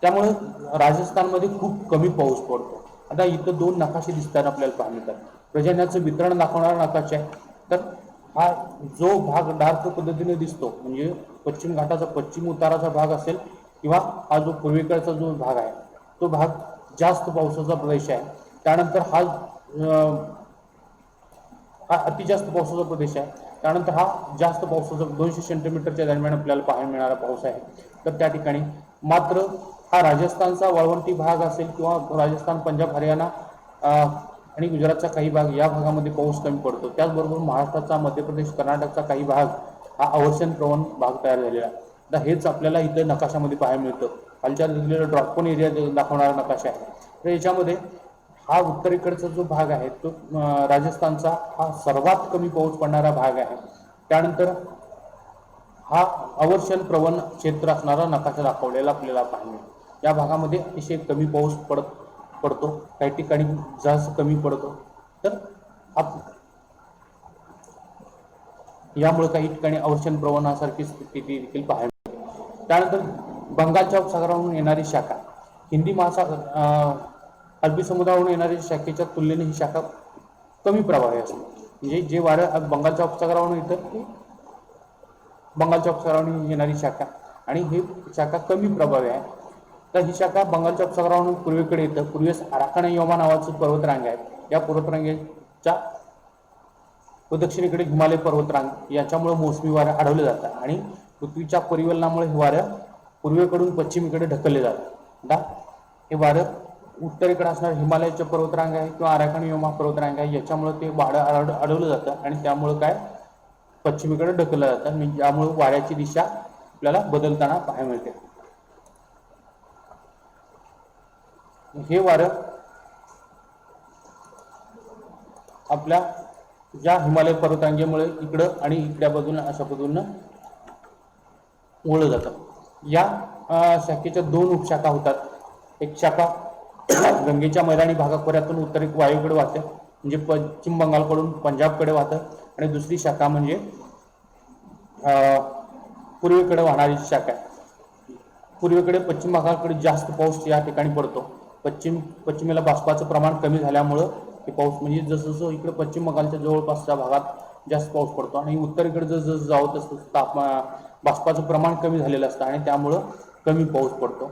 त्यामुळे राजस्थानमध्ये खूप कमी पाऊस पडतो. आता इथं दोन नकाशे दिसतात आपल्याला पाहायला मिळतात. पर्जन्याचं वितरण दाखवणारा नकाशा आहे. तर हा जो भाग डार्क पद्धतीने दिसतो म्हणजे पश्चिम घाटाचा पश्चिम उताराचा भाग असेल किंवा हा जो पूर्वेकडचा जो भाग आहे तो भाग जास्त पावसाचा प्रदेश आहे. त्यानंतर हा अति जास्त पावसाचा प्रदेश आहे. त्यानंतर हा जास्त पावसाचा 200 सेंटीमीटरच्या दरम्यान आपल्याला पाहायला मिळणारा पाऊस आहे. तर त्या ठिकाणी मात्र हा राजस्थानचा वाळवंटी भाग असेल किंवा राजस्थान, पंजाब, हरियाणा आणि गुजरातचा काही भाग या भागामध्ये पाऊस कमी पडतो. त्याचबरोबर महाराष्ट्राचा, मध्य प्रदेश, कर्नाटकचा काही भाग हा अवर्षण प्रवण भाग तयार झालेला आहे. आता हेच आपल्याला इथं नकाशामध्ये पाहायला मिळतं. खालच्या दिलेला ड्रॉपॉन एरिया दाखवणारा नकाशा आहे. तर याच्यामध्ये हा उत्तरेकडचा जो भाग आहे तो राजस्थानचा हा सर्वात कमी पाऊस पडणारा भाग आहे. त्यानंतर हा अवर्षण प्रवण क्षेत्र असणारा नकाशा दाखवलेला आपल्याला पाहायला मिळतो. या भागामध्ये अतिशय कमी पाऊस पडतो, काही ठिकाणी जास्त कमी पडतो. तर यामुळे काही ठिकाणी अवर्षण प्रवणासारखी स्थिती देखील पाहायला मिळते. त्यानंतर बंगालच्या उपसागरावरून येणारी शाखा, हिंदी महासागर, अरबी समुद्रावरून येणारी शाखेच्या तुलनेने ही शाखा कमी प्रभावी असते. म्हणजे जे वारं बंगालच्या उपसागरावरून येतं ते बंगालच्या उपसागरावरून येणारी शाखा आणि ही शाखा कमी प्रभावी आहे. तर ही शाखा बंगालच्या उपसागरावरून पूर्वेकडे येतं. पूर्वेस अराकानयोमा नावाचं पर्वतरांग आहे. या पर्वतरांगेच्या व दक्षिणेकडे हिमालय पर्वतरांग याच्यामुळे मोसमी वाऱ्या अडवले जातात आणि पृथ्वीच्या परिवलनामुळे हे वारं पूर्वेकडून पश्चिमेकडे ढकलले जातात. हे वारं उत्तरेकडे असणार हिमालयाच्या पर्वतरांग आहे किंवा अराकानयोमा पर्वतरांग आहे याच्यामुळे ते वारं अडवलं जातं आणि त्यामुळे काय पश्चिमेकडे ढकललं जातं आणि यामुळे वाऱ्याची दिशा आपल्याला बदलताना पाहायला मिळते. हे वारं आपल्या ज्या हिमालय पर्वतरांगेमुळे इकडं आणि इकड्या बाजूला अशा बाजूनं वळलं जातं. या शाखेच्या दोन उपशाखा होतात. एक शाखा गंगेच्या मैदानी भागापर्यंतून उत्तरेकडे वायूकडे वाहते म्हणजे पश्चिम बंगालकडून पंजाबकडे वाहतं आणि दुसरी शाखा म्हणजे पूर्वेकडे वाहणारी शाखा आहे. पूर्वेकडे पश्चिम बंगालकडे जास्त पाऊस या ठिकाणी पडतो. पश्चिमेला बाष्पाचं प्रमाण कमी झाल्यामुळं हे पाऊस म्हणजे जसं जसं इकडे पश्चिम बंगालच्या जवळपासच्या भागात जास्त पाऊस पडतो आणि उत्तरेकडे जसं जावं तसं बाष्पाचं प्रमाण कमी झालेलं असतं आणि त्यामुळं कमी पाऊस पडतो.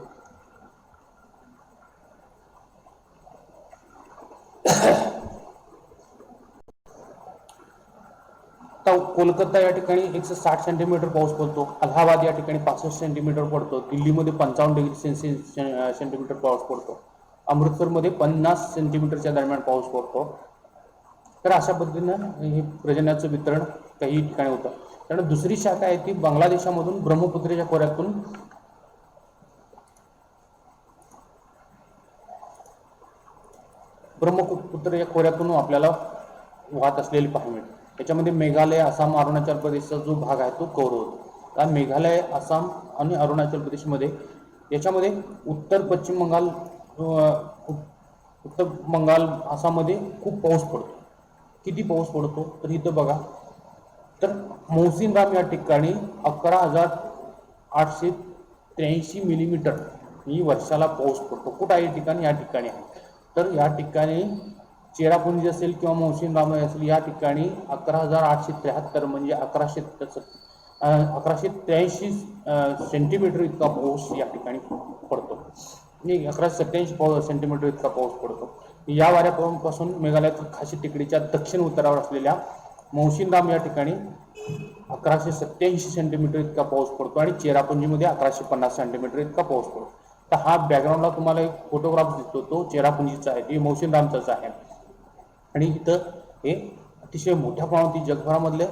कोलकाता या ठिकाणी 160 सेंटीमीटर पाऊस पडतो. अलाहाबाद या ठिकाणी 65 सेंटीमीटर पडतो. दिल्लीमध्ये 55 डिग्री सेंटीमीटर पाऊस पडतो. अमृतसरमध्ये 50 सेंटीमीटरच्या दरम्यान पाऊस पडतो. तर अशा पद्धतीनं हे पर्जन्याचं वितरण काही ठिकाणी होतं. त्यानंतर दुसरी शाखा आहे ती बांगलादेशामधून ब्रह्मपुत्रेच्या खोऱ्यातून आपल्याला वाहत असलेली पाहायला मिळते. याच्यामध्ये मेघालय, आसाम, अरुणाचल प्रदेशचा जो भाग आहे तो कव्हर होतो. कारण मेघालय, आसाम आणि अरुणाचल प्रदेशमध्ये याच्यामध्ये उत्तर बंगाल, आसाममध्ये खूप पाऊस पडतो. किती पाऊस पडतो तर इथं बघा, तर मौसिनराम या ठिकाणी 11,883 मिलीमीटर ही वर्षाला पाऊस पडतो. कुठं आहे ठिकाणी? या ठिकाणी आहे. तर या ठिकाणी चेरापुंजी असेल किंवा मौसिनराम असेल या ठिकाणी 11,873 म्हणजे 1183 सेंटीमीटर इतका पाऊस या ठिकाणी पडतो. 1187 सेंटीमीटर इतका पाऊस पडतो. या वाऱ्यापासून मेघालयातील खासी टेकडीच्या दक्षिण उत्तरावर असलेल्या मौसिनराम या ठिकाणी 1187 सेंटीमीटर इतका पाऊस पडतो आणि चेरापुंजीमध्ये 1150 सेंटीमीटर इतका पाऊस पडतो. तर हा बॅकग्राऊंडला तुम्हाला एक फोटोग्राफ दिसतो तो चेरापुंजीचा आहे, ती मौसिनरामचाच आहे. आणि इथं हे अतिशय मोठ्या प्रमाणात जगभरामधले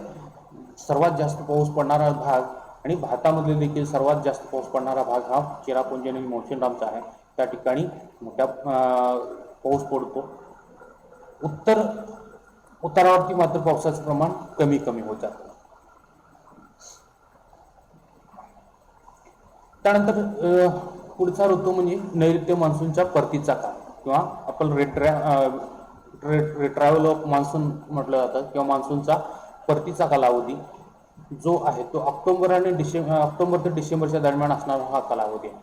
सर्वात जास्त पाऊस पडणारा भाग आणि भारतामध्ये देखील सर्वात जास्त पाऊस पडणारा भाग हा चेरापुंजी आणि मौसिनरामचा आहे. त्या ठिकाणी मोठ्या पाऊस पडतो. उत्तरावरती मात्र पावसाचं प्रमाण कमी होत जातं. त्यानंतर पुढचा ऋतू म्हणजे नैऋत्य मान्सूनच्या परतीचा काळ किंवा आपण रिट्रॅव्हल ऑफ मान्सून म्हटलं जातं किंवा मान्सूनचा परतीचा कालावधी जो आहे तो ऑक्टोबर ते डिसेंबरच्या दरम्यान असणारा हा कालावधी आहे.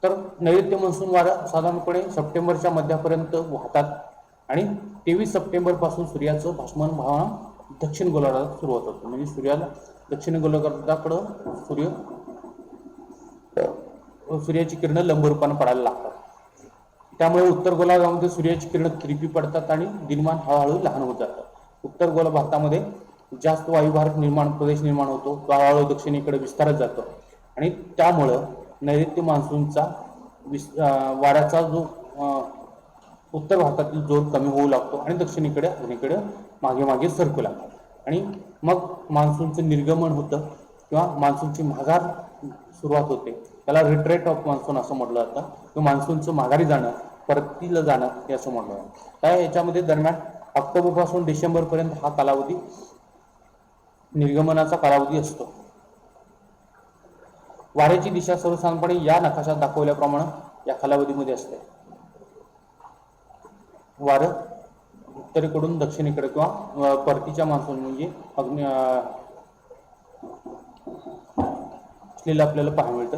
तर नैऋत्य मान्सून वारं साधारणपणे सप्टेंबरच्या मध्यापर्यंत वाहतात आणि 23 सप्टेंबर पासून सूर्याचं भासमान व्हावं दक्षिण गोलार्धात सुरुवात होतं. म्हणजे सूर्याला दक्षिण गोलार्धाकडं सूर्याची किरणं लंब रूपाने पडायला लागतात. त्यामुळे उत्तर गोलार्धामध्ये सूर्याची किरणं तिरपी पडतात आणि दिनमान हळूहळू लहान होत जातं. उत्तर भारतामध्ये जास्त वायुभार प्रदेश निर्माण होतो, तो हळूहळू दक्षिणेकडे विस्तारत जातो आणि त्यामुळं नैऋत्य मान्सूनचा वाऱ्याचा जो उत्तर भारतातील जोर कमी होऊ लागतो आणि दक्षिणेकडे मागे मागे सरकू लागतो आणि मग मान्सूनचं निर्गमन होतं किंवा मान्सूनची माघार सुरुवात होते. त्याला रिट्रेट ऑफ मान्सून असं म्हटलं जातं किंवा मान्सूनचं माघारी जाणं, परतीला जाणं हे असं म्हटलं जातं. काय याच्यामध्ये दरम्यान ऑक्टोबर पासून डिसेंबर पर्यंत हा कालावधी निर्गमनाचा कालावधी असतो. वाऱ्याची दिशा सर्वसाधारणपणे या नकाशात दाखवल्याप्रमाणे या कालावधीमध्ये असते. वारं उत्तरेकडून दक्षिणेकडे किंवा परतीच्या मान्सून म्हणजे असलेलं आपल्याला पाहायला मिळतं.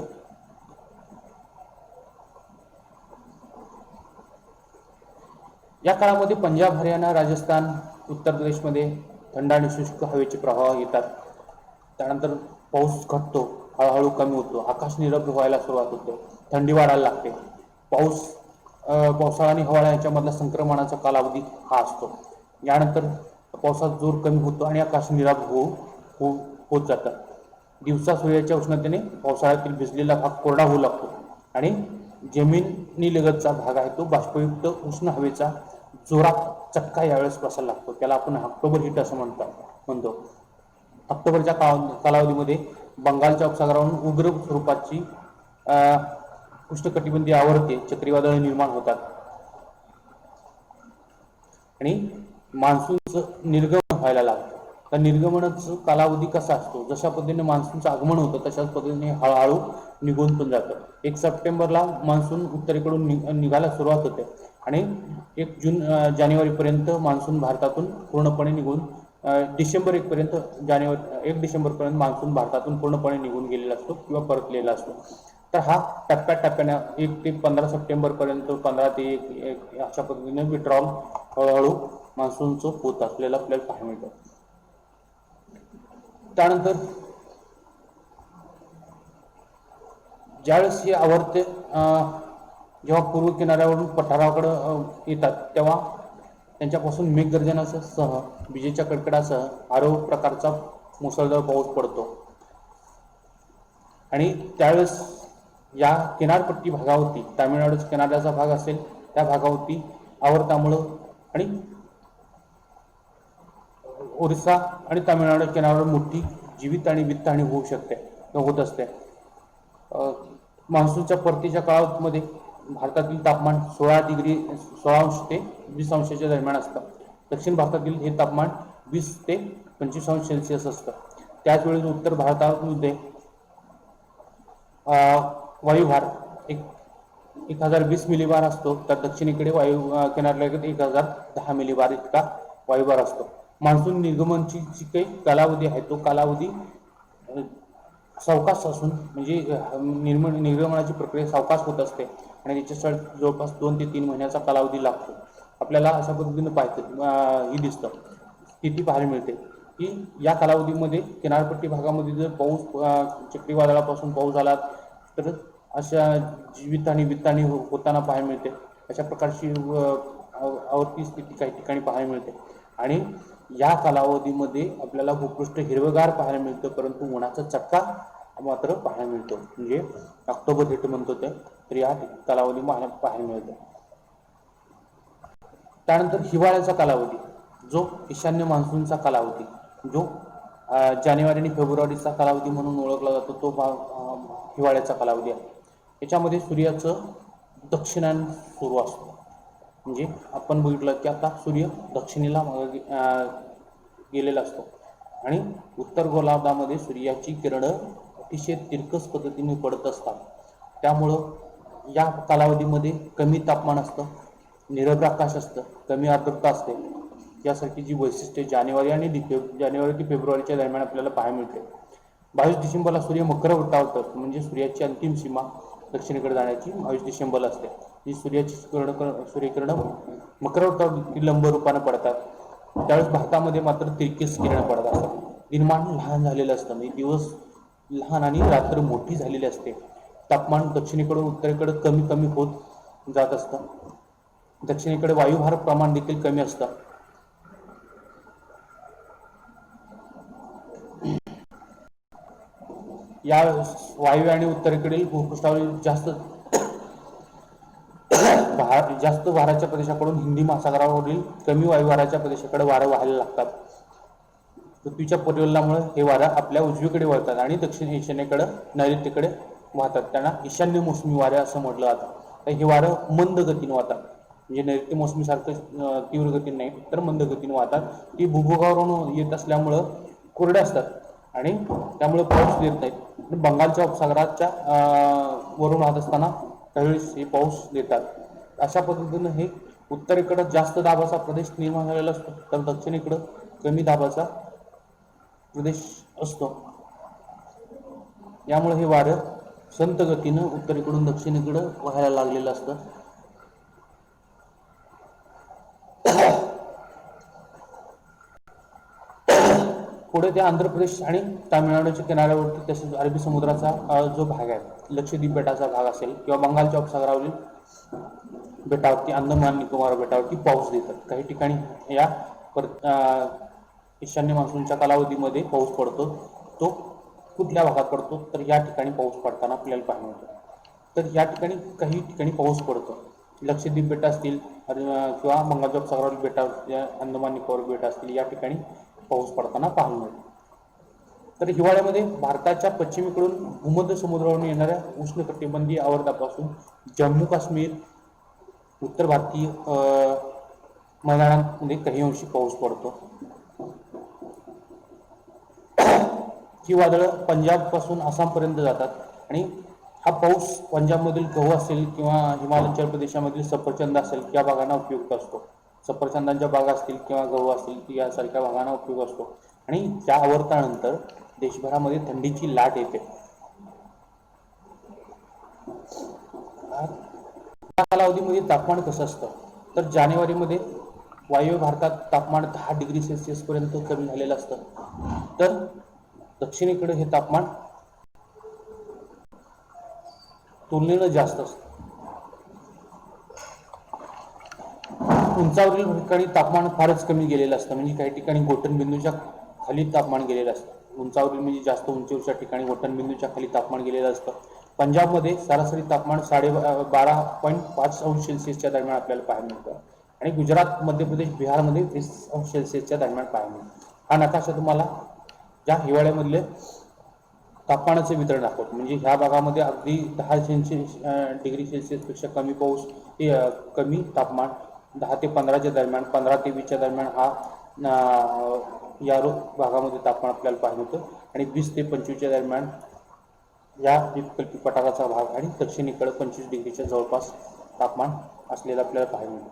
या काळामध्ये पंजाब, हरियाणा, राजस्थान, उत्तर प्रदेशमध्ये थंड आणि शुष्क हवेचे प्रवाह येतात. त्यानंतर पाऊस घटतो, हळूहळू कमी होतो, आकाश निरभ्र व्हायला सुरुवात होते, थंडी वाढायला लागते. पावसाळा आणि हिवाळा याच्यामधला संक्रमणाचा कालावधी हा असतो. यानंतर पावसाचा जोर कमी होतो आणि आकाश निरभ्र होत जातं. दिवसा सूर्याच्या उष्णतेने पावसाळ्यातील भिजलेला भाग कोरडा होऊ लागतो आणि जमिनीलगतचा भाग आहे तो बाष्पयुक्त उष्ण हवेचा जोरात चटका यावेळेस बसायला लागतो. त्याला आपण ऑक्टोबर हिट असं म्हणतो. ऑक्टोबरच्या कालावधीमध्ये बंगालच्या उपसागरावरून उग्र स्वरूपाची उष्णकटिबंधीय आवर्ते चक्रीवादळे निर्माण होतात आणि मान्सूनचं निर्गमन व्हायला लागतं. तर निर्गमनाचा कालावधी कसा असतो, जशा पद्धतीने मान्सूनचं आगमन होतं तशाच पद्धतीने हळूहळू निघून पण जातं. 1 सप्टेंबरला मान्सून उत्तरेकडून निघायला सुरुवात होते आणि 1 जानेवारीपर्यंत मान्सून भारतातून पूर्णपणे निघून डिसेंबर 1 डिसेंबरपर्यंत मान्सून भारतातून पूर्णपणे निघून गेलेला असतो किंवा परतलेला असतो. तर हा टप्प्याटप्प्याने 1 ते 15 सप्टेंबरपर्यंत 15 ते 1 अशा पद्धतीने विड्रॉल हळूहळू मान्सूनचं होत असलेलं आपल्याला पाहायला मिळतं. त्यानंतर ज्यावेळेस हे आवर्ते जेव्हा पूर्व किनाऱ्यावरून पठाराकडे येतात तेव्हा त्यांच्यापासून मेघगर्जनासह विजेच्या कडकडासह आरव प्रकारचा मुसळधार पाऊस पडतो आणि त्यावेळेस या किनारपट्टी भागावरती तामिळनाडूचा किनाऱ्याचा भाग असेल त्या भागावरती आवर्तामुळं आणि ओरिसा आणि तामिळनाडू किनाऱ्यावर मोठी जीवित आणि वित्तहानी होऊ शकते होत असते. मान्सूनच्या परतीच्या काळामध्ये भारतातील तापमान 16 अंश ते 20 अंशाच्या दरम्यान असतं. दक्षिण भारतातील हे तापमान 20 ते 25 अंश सेल्सिअस असतं. त्याचवेळी उत्तर भारतामध्ये वायुभार 1020 मिलीबार असतो, तर दक्षिणेकडे किनाऱ्यालगत 1010 मिलीबार इतका वायुभार असतो. मान्सून निर्गमनची जी काही कालावधी आहे तो कालावधी सावकाश असून म्हणजे निर्गमनाची प्रक्रिया सावकाश होत असते आणि त्याच्यासाठी जवळपास 2 ते 3 महिन्याचा कालावधी लागतो. आपल्याला अशा पद्धतीनं ही दिसतं स्थिती पाहायला मिळते की या कालावधीमध्ये किनारपट्टी भागामध्ये जर पाऊस चक्रीवादळापासून पाऊस आला तर अशा जीवित आणि वित्तहानी होताना पाहायला मिळते. अशा प्रकारची आवर्ती स्थिती काही ठिकाणी पाहायला मिळते आणि या कालावधीमध्ये आपल्याला भूपृष्ठ हिरवगार पाहायला मिळतं, परंतु उन्हाचा चटका मात्र पाहायला मिळतो. म्हणजे ऑक्टोबर हिट म्हणतो ते, तर या कालावधी पाहायला मिळतो. त्यानंतर हिवाळ्याचा कालावधी जो ईशान्य मान्सूनचा कालावधी जो जानेवारी आणि फेब्रुवारीचा कालावधी म्हणून ओळखला जातो तो हिवाळ्याचा कालावधी आहे. याच्यामध्ये सूर्याचं दक्षिणायन सुरू असतो. म्हणजे आपण बघितलं की आता सूर्य दक्षिणेला गेलेला असतो आणि उत्तर गोलार्धामध्ये सूर्याची किरणं अतिशय तिरकस पद्धतीने पडत असतात. त्यामुळं या कालावधीमध्ये कमी तापमान असतं, निरभ्र आकाश असतं, कमी आर्द्रता असते. यासारखी जी वैशिष्ट्ये जानेवारी ते फेब्रुवारीच्या दरम्यान आपल्याला पाहायला मिळते. 22 डिसेंबरला सूर्य मकर वृत्तावर म्हणजे सूर्याची अंतिम सीमा दक्षिणेकडे जाण्याची 22 डिसेंबरला असते. जी सूर्यकिरण मकरवृत्तावरती लंब रूपाने पडतात. त्यावेळेस भारतामध्ये मात्र तिरकीस किरण पडत असतात. दिनमान लहान झालेलं असतं, म्हणजे दिवस लहान आणि रात्र मोठी झालेली असते. तापमान दक्षिणेकडून उत्तरेकडे कमी कमी होत जात असतं. दक्षिणेकडे वायुभार प्रमाण देखील कमी असतं. या वायव्य आणि उत्तरेकडील भूपृष्ठावरील जास्त भाराच्या प्रदेशाकडून हिंदी महासागरावरील कमी वायुभाराच्या प्रदेशाकडे वारं व्हायला लागतात. पृथ्वीच्या परिवलनामुळे हे वारं आपल्या उजवीकडे वळतात आणि दक्षिण ईशान्येकडे नैऋत्येकडे वाहतात. त्यांना ईशान्य मोसमी वारे असं म्हटलं जातं. तर हे वारं मंद गतीने वाहतात, म्हणजे नैऋत्य मोसमी सारखं तीव्र गतीने नाही, तर मंद गतीने वाहतात. ती भूभागावरून येत असल्यामुळं कोरडे असतात आणि त्यामुळे पाऊस देत नाहीत. बंगालच्या उपसागराच्या वरून वाहत असताना त्यावेळेस हे पाऊस देतात. अशा पद्धतीनं हे उत्तरेकडे जास्त दाबाचा प्रदेश निर्माण झालेला असतो, तर दक्षिणेकडे कमी दाबाचा प्रदेश असतो. यामुळे हे वारं संत गतीनं उत्तरेकडून दक्षिणेकडे व्हायला लागलेलं असतं. पुढे ते आंध्र प्रदेश आणि तामिळनाडूच्या किनाऱ्यावरती, तसेच अरबी समुद्राचा जो भाग आहे, लक्षद्वीप बेटाचा भाग असेल किंवा बंगालच्या उपसागरावरील बेटावरती, अंदमान निकोबार बेटावरती पाऊस देतात. काही ठिकाणी या ईशान्य मान्सूनच्या कालावधीमध्ये पाऊस पडतो. तो कुठल्या भागात पडतो, तर या ठिकाणी पाऊस पडताना आपल्याला पाहायला मिळतो. तर या ठिकाणी काही ठिकाणी पाऊस पडतो. लक्षद्वीप बेट असतील किंवा बंगालच्या उपसागरावरील बेटावर, अंदमान निकोबार बेट असतील, या ठिकाणी पाऊस पडताना पाहायला मिळतो. तर हिवाळ्यामध्ये भारताच्या पश्चिमेकडून भूमध्य समुद्रावरून येणाऱ्या उष्णकटिबंधीय आवर्तापासून जम्मू काश्मीर, उत्तर भारतीय मैदानांमध्ये काही अंशी पाऊस पडतो. ही वादळं पंजाबपासून आसामपर्यंत जातात आणि हा पाऊस पंजाबमधील गहू असेल किंवा हिमाचल प्रदेशामधील सफरचंद असेल या भागांना उपयुक्त असतो. सफरचंदांच्या बागा असतील किंवा गहू असतील यासारख्या भागांना उपयोग असतो. आणि त्या आवर्तानंतर देशभरामध्ये थंडीची लाट येते. या कालावधीमध्ये तापमान कसं असतं, तर जानेवारीमध्ये वायव्य भारतात तापमान 10 डिग्री सेल्सिअस पर्यंत कमी झालेलं असतं. तर दक्षिणेकडे हे तापमान तुलनेनं जास्त असतं. उंचावरील ठिकाणी तापमान फारच कमी गेलेलं असतं, म्हणजे काही ठिकाणी गोठणबिंदूच्या खाली तापमान गेलेलं असतं. उंचावरील म्हणजे जास्त उंचीवरच्या ठिकाणी गोठणबिंदूच्या खाली तापमान गेलेलं असतं. पंजाबमध्ये सरासरी तापमान 12.5 अंश सेल्सिअसच्या दरम्यान आपल्याला पाहायला मिळतं आणि गुजरात, मध्य प्रदेश, बिहारमध्ये 20 अंश सेल्सिअसच्या दरम्यान पाहायला मिळतं. हा नकाशा तुम्हाला ज्या हिवाळ्यामधले तापमानाचे वितरण दाखवतो. म्हणजे ह्या भागामध्ये अगदी 10 डिग्री सेल्सिअसपेक्षा कमी पाऊस, कमी तापमान 10 ते 15च्या दरम्यान, 15 ते 20च्या दरम्यान हा या भागामध्ये तापमान आपल्याला पाहायला मिळतं आणि 20 ते 25च्या दरम्यान या द्वीपकल्पी पठाराचा भाग आणि दक्षिणेकडे 25 डिग्रीच्या जवळपास तापमान असलेलं आपल्याला पाहायला मिळतं.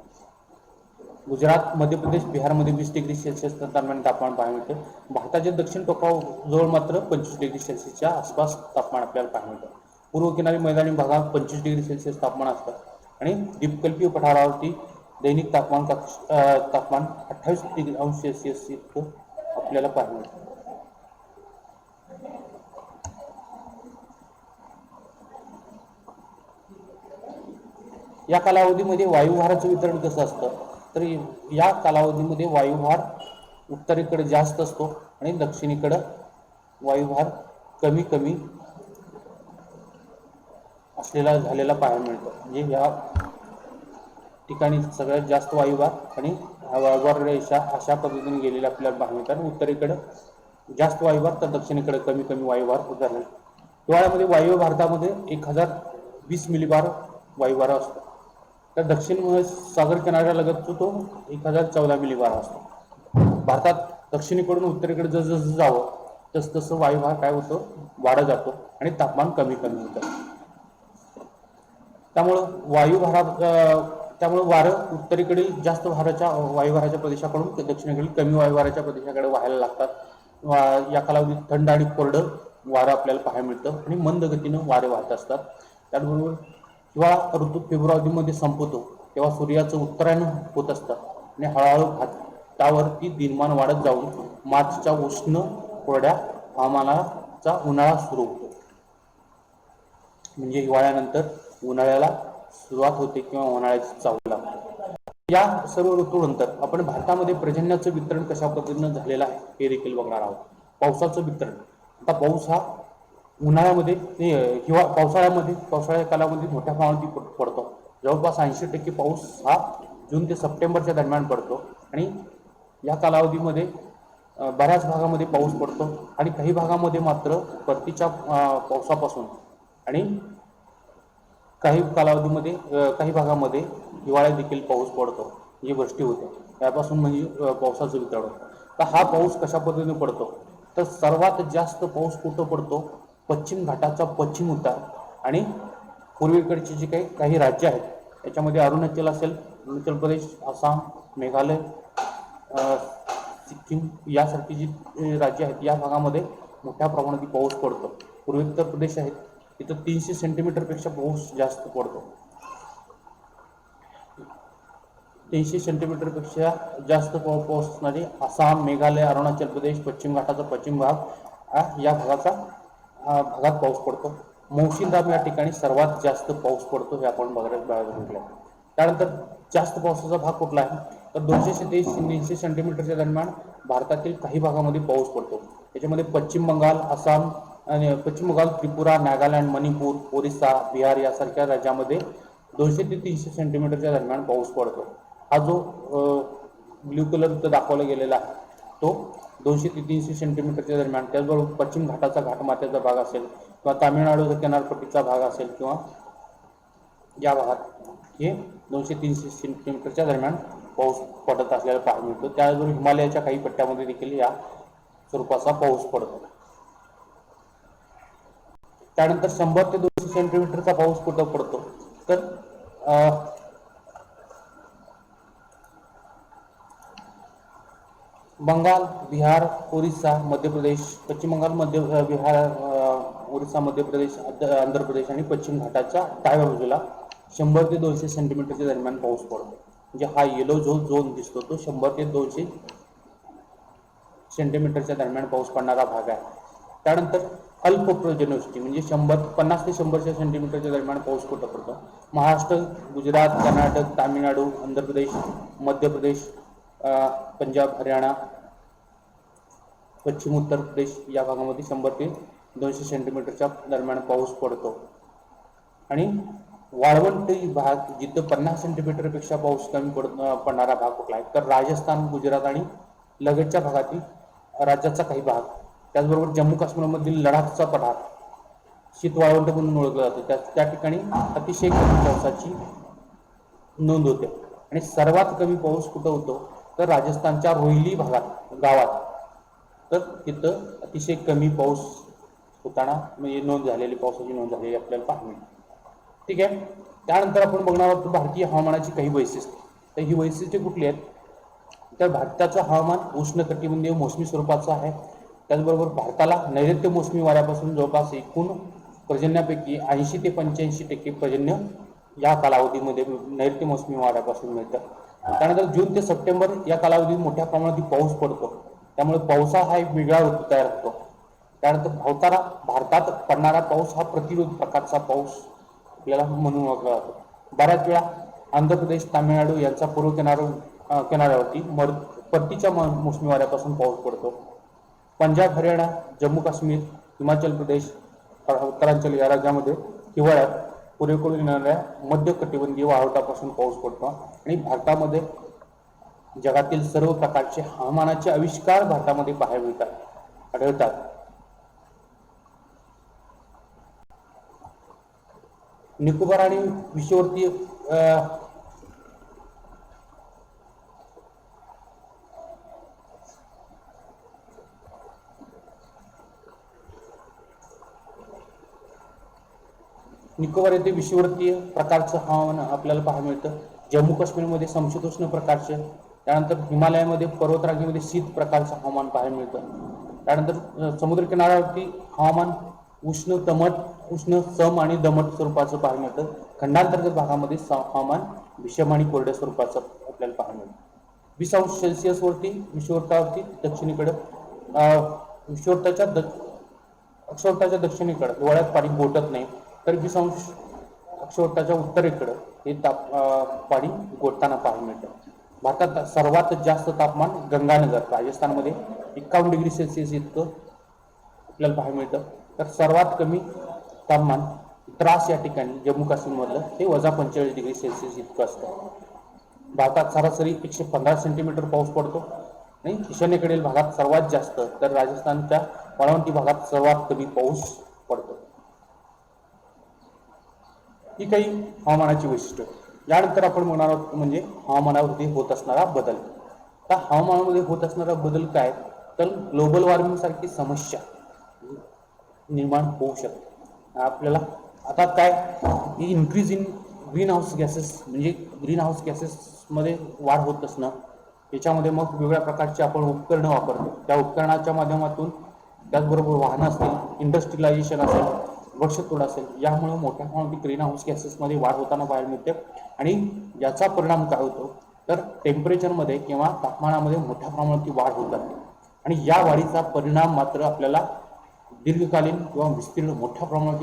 गुजरात, मध्य प्रदेश, बिहारमध्ये 20 डिग्री सेल्सिअस दरम्यान तापमान पाहायला मिळतं. भारताच्या दक्षिण टोकाजवळ मात्र 25 डिग्री सेल्सिअसच्या आसपास तापमान आपल्याला पाहायला मिळतं. पूर्व किनारी मैदानी भागात 25 डिग्री सेल्सिअस तापमान असतं आणि द्वीपकल्पीय पठारावरती दैनिक तापमान 28 डिग्री अंश सेल्सिअस इतकं आपल्याला पाहायला मिळतं. या कालावधीमध्ये वायुभाराचं वितरण कसं असतं, तर या कालावधीमध्ये वायुभार उत्तरेकडे जास्त असतो आणि दक्षिणेकडे वायुभार कमी कमी असलेला झालेला पाहायला मिळतो. म्हणजे या ठिकाणी सगळ्यात जास्त वायुभार आणि वायुभार रेषा अशा पद्धतीने गेलेल्या आपल्याला पाहायला मिळतात. उत्तरेकडे जास्त वायुभार तर दक्षिणेकडे कमी कमी वायुभार उतरले. हिवाळ्यामध्ये वायव्य भारतामध्ये 1020 मिलीबार वायुभार असतो, तर दक्षिण सागर किनाऱ्यालगत तो 1014 मिलीबार असतो. भारतात दक्षिणेकडून उत्तरेकडे जसं जावं तसं वायुभार काय होतं, वाढत जातो आणि तापमान कमी कमी होतं. त्यामुळं वारं उत्तरेकडील जास्त वायुभाराच्या प्रदेशाकडून दक्षिणेकडील कमी वायुभाराच्या प्रदेशाकडे व्हायला लागतात. या कालावधीत थंड आणि कोरडं वारं आपल्याला पाहायला मिळतं आणि मंद गतीनं वारे वाहत असतात. त्याचबरोबर हिवाळा ऋतू फेब्रुवारीमध्ये संपतो तेव्हा सूर्याचं उत्तरायण होत असतं आणि हळूहळू भारतावरती दिनमान वाढत जाऊन मार्चच्या उष्ण कोरड्या हवामानाचा उन्हाळा सुरू होतो. म्हणजे हिवाळ्यानंतर उन्हाळ्याला सुरुवात होते किंवा उन्हाळ्याची चाहूल लागते. या सर्व ऋतूनंतर आपण भारतामध्ये पर्जन्याचं वितरण कशा पद्धतीनं झालेलं आहे हे देखील बघणार आहोत. पावसाचं वितरण. आता पाऊस हा उन्हाळ्यामध्ये पावसाळ्या कालामध्ये मोठ्या प्रमाणात पडतो. जवळपास 80% पाऊस हा जून ते सप्टेंबरच्या दरम्यान पडतो आणि या कालावधीमध्ये बऱ्याच भागामध्ये पाऊस पडतो आणि काही भागामध्ये मात्र परतीच्या पावसापासून आणि काही भागामध्ये हिवाळ्यात देखील पाऊस पडतो, म्हणजे वृष्टी होते. त्यापासून म्हणजे पावसाचं वितरण. तर हा पाऊस कशा पद्धतीने पडतो, तर सर्वात जास्त पाऊस कुठं पडतो, पश्चिम घाटाचा पश्चिम उतार आणि पूर्वेकडचे जे काही राज्य आहेत त्याच्यामध्ये अरुणाचल असेल, अरुणाचल प्रदेश, आसाम, मेघालय, सिक्कीम यासारखी जी राज्य आहेत या भागामध्ये मोठ्या प्रमाणात पाऊस पडतो. पूर्वोत्तर प्रदेश आहेत तिथं 300 सेंटीमीटरपेक्षा पाऊस जास्त पडतो. 300 सेंटीमीटरपेक्षा जास्त पाऊस असणारे आसाम, मेघालय, अरुणाचल प्रदेश, पश्चिम घाटाचा पश्चिम भाग या भागात पाऊस पडतो. मौसिनराम या ठिकाणी सर्वात जास्त पाऊस पडतो हे आपण बघितलं. त्यानंतर जास्त पावसाचा भाग कुठला आहे, तर 200 ते 300 सेंटीमीटरच्या दरम्यान भारतातील काही भागामध्ये पाऊस पडतो. त्याच्यामध्ये पश्चिम बंगाल, त्रिपुरा, नागालँड, मणिपूर, ओरिसा, बिहार यासारख्या राज्यामध्ये 200 ते 300 सेंटीमीटरच्या दरम्यान पाऊस पडतो. हा जो ब्ल्यू कलर इथं दाखवला गेलेला आहे तो 200 ते 300 सेंटीमीटरच्या दरम्यान. त्याचबरोबर पश्चिम घाटाचा घाटमाथ्याचा भाग असेल किंवा तामिळनाडूचा किनारपट्टीचा भाग असेल किंवा या भागात हे 200-300 सेंटीमीटरच्या दरम्यान पाऊस पडत असलेला पाहायला मिळतो. त्याचबरोबर हिमालयाच्या काही पट्ट्यामध्ये देखील या स्वरूपाचा पाऊस पडतो. त्यानंतर 100 ते 200 सेंटीमीटरचा पाऊस कुठं पडतो, तर बंगाल, बिहार, ओरिसा, मध्य प्रदेश, पश्चिम बंगाल, बिहार, ओरिसा, मध्य प्रदेश, आंध्र प्रदेश आणि पश्चिम घाटाच्या डाव्या बाजूला 100 ते 200 सेंटीमीटरच्या दरम्यान पाऊस पडतो. म्हणजे हा येलो जो झोन दिसतो तो 100 ते 200 सेंटीमीटरच्या दरम्यान पाऊस पडणारा भाग आहे. त्यानंतर अल्प पर्जन्यवृष्टी म्हणजे 50 ते 100 सेंटीमीटरच्या दरम्यान पाऊस कुठं पडतो, महाराष्ट्र, गुजरात, कर्नाटक, तामिळनाडू, आंध्र प्रदेश, मध्य प्रदेश, पंजाब, हरियाणा, पश्चिम उत्तर प्रदेश या भागामध्ये 100 ते 200 सेंटीमीटरच्या दरम्यान पाऊस पडतो. आणि वाळवंटी भाग जिथं 50 सेंटीमीटरपेक्षा पाऊस कमी पडणारा भाग कुठला आहे, तर राजस्थान, गुजरात आणि लगतच्या भागातील राज्याचा काही भाग, त्याचबरोबर जम्मू काश्मीरमधील लडाखचा पठार शीत वाळवंट म्हणून ओळखलं जातं. त्या ठिकाणी अतिशय कमी पावसाची नोंद होते. आणि सर्वात कमी पाऊस कुठं होतो, तर राजस्थानच्या रोहिली गावात, तर तिथं अतिशय कमी पाऊस होताना म्हणजे पावसाची नोंद झालेली आपल्याला पाहायला मिळते. ठीक आहे. त्यानंतर आपण बघणार आहोत भारतीय हवामानाची काही वैशिष्ट्ये. तर ही वैशिष्ट्ये कुठली आहेत, तर भारताचं हवामान उष्णकटिबंधीय मोसमी स्वरूपाचं आहे. त्याचबरोबर भारताला नैऋत्य मोसमी वाऱ्यापासून जवळपास एकूण पर्जन्यापैकी 80 ते 85% पर्जन्य या कालावधीमध्ये नैऋत्य मोसमी वाऱ्यापासून मिळतं. त्यानंतर जून ते सप्टेंबर या कालावधीत मोठ्या प्रमाणात पाऊस पडतो. त्यामुळे पावसाळा हा एक वेगळा ऋतू तयार होतो. त्यानंतर भारतात पडणारा पाऊस हा प्रतिरोध प्रकारचा पाऊस आपल्याला म्हणून ओळखला जातो. बऱ्याच वेळा आंध्र प्रदेश, तामिळनाडू यांचा पूर्व किनाऱ्यावरती परतीच्या मोसमी वाऱ्यापासून पाऊस पडतो. पंजाब, हरियाणा, जम्मू काश्मीर, हिमाचल प्रदेश, उत्तरांचल या राज्यामध्ये हिवाळ्यात पूर्वेकडून येणाऱ्या मध्य कटिबंधीय वाळवंटापासून पाऊस पडतो. आणि भारतामध्ये जगातील सर्व प्रकारचे हवामानाचे आविष्कार भारतामध्ये पाहायला आढळतात. निकोबार आणि विषुववृत्तीय निकोबार येथे विषुववृत्तीय प्रकारचं हवामान आपल्याला पाहायला मिळतं. जम्मू काश्मीरमध्ये समशीतोष्ण प्रकारचे, त्यानंतर हिमालयामध्ये पर्वतरांगेमध्ये शीत प्रकारचं हवामान पाहायला मिळतं. त्यानंतर समुद्र किनाऱ्यावरती हवामान उष्ण सम आणि दमट स्वरूपाचं पाहायला मिळतं. खंडांतर्गत भागामध्ये हवामान विषम आणि कोरड्या स्वरूपाचं आपल्याला पाहायला मिळतं. 20° वरती विषुववृत्तावरती दक्षिणेकडे अक्षवृत्ताच्या दक्षिणेकडे हिवाळ्यात पाणी गोठत नाही, तर 20° अक्षवृत्ताच्या उत्तरेकडे हे पाणी गोठताना पाहायला मिळतं. भारतात सर्वात जास्त तापमान गंगानगर राजस्थानमध्ये 51°C इतकं आपल्याला पाहायला मिळतं. तर सर्वात कमी तापमान द्रास या ठिकाणी जम्मू काश्मीरमधलं हे -45°C इतकं असतं. भारतात सरासरी 115 सेंटीमीटर पाऊस पडतो आणि ईशान्येकडील भागात सर्वात जास्त, तर राजस्थानच्या वाळवंटी भागात सर्वात कमी पाऊस पडतो. ही काही हवामानाची वैशिष्ट्य. यानंतर आपण म्हणणार आहोत म्हणजे हवामानामध्ये होत असणारा बदल. आता हवामानामध्ये होत असणारा बदल काय, तर ग्लोबल वॉर्मिंग सारखी समस्या निर्माण होऊ शकते. आपल्याला आता काय increase in green house gases, म्हणजे ग्रीन हाऊस गॅसेसमध्ये वाढ होत असणं, याच्यामध्ये मग वेगवेगळ्या प्रकारचे आपण उपकरणं वापरतो. त्या उपकरणाच्या माध्यमातून त्याचबरोबर वाहनं असतील, इंडस्ट्रियलायझेशन असेल, वृक्षतोड असेल, यामुळे मोठ्या प्रमाणात ग्रीन हाऊस गॅसेसमध्ये वाढ होताना पाहायला मिळते. आणि याचा परिणाम काय होतो, तर टेम्परेचरमध्ये किंवा तापमानामध्ये मोठ्या प्रमाणात वाढ होत जाते. आणि या वाढीचा परिणाम मात्र आपल्याला दीर्घकालीन किंवा विस्तीर्ण मोठ्या प्रमाणात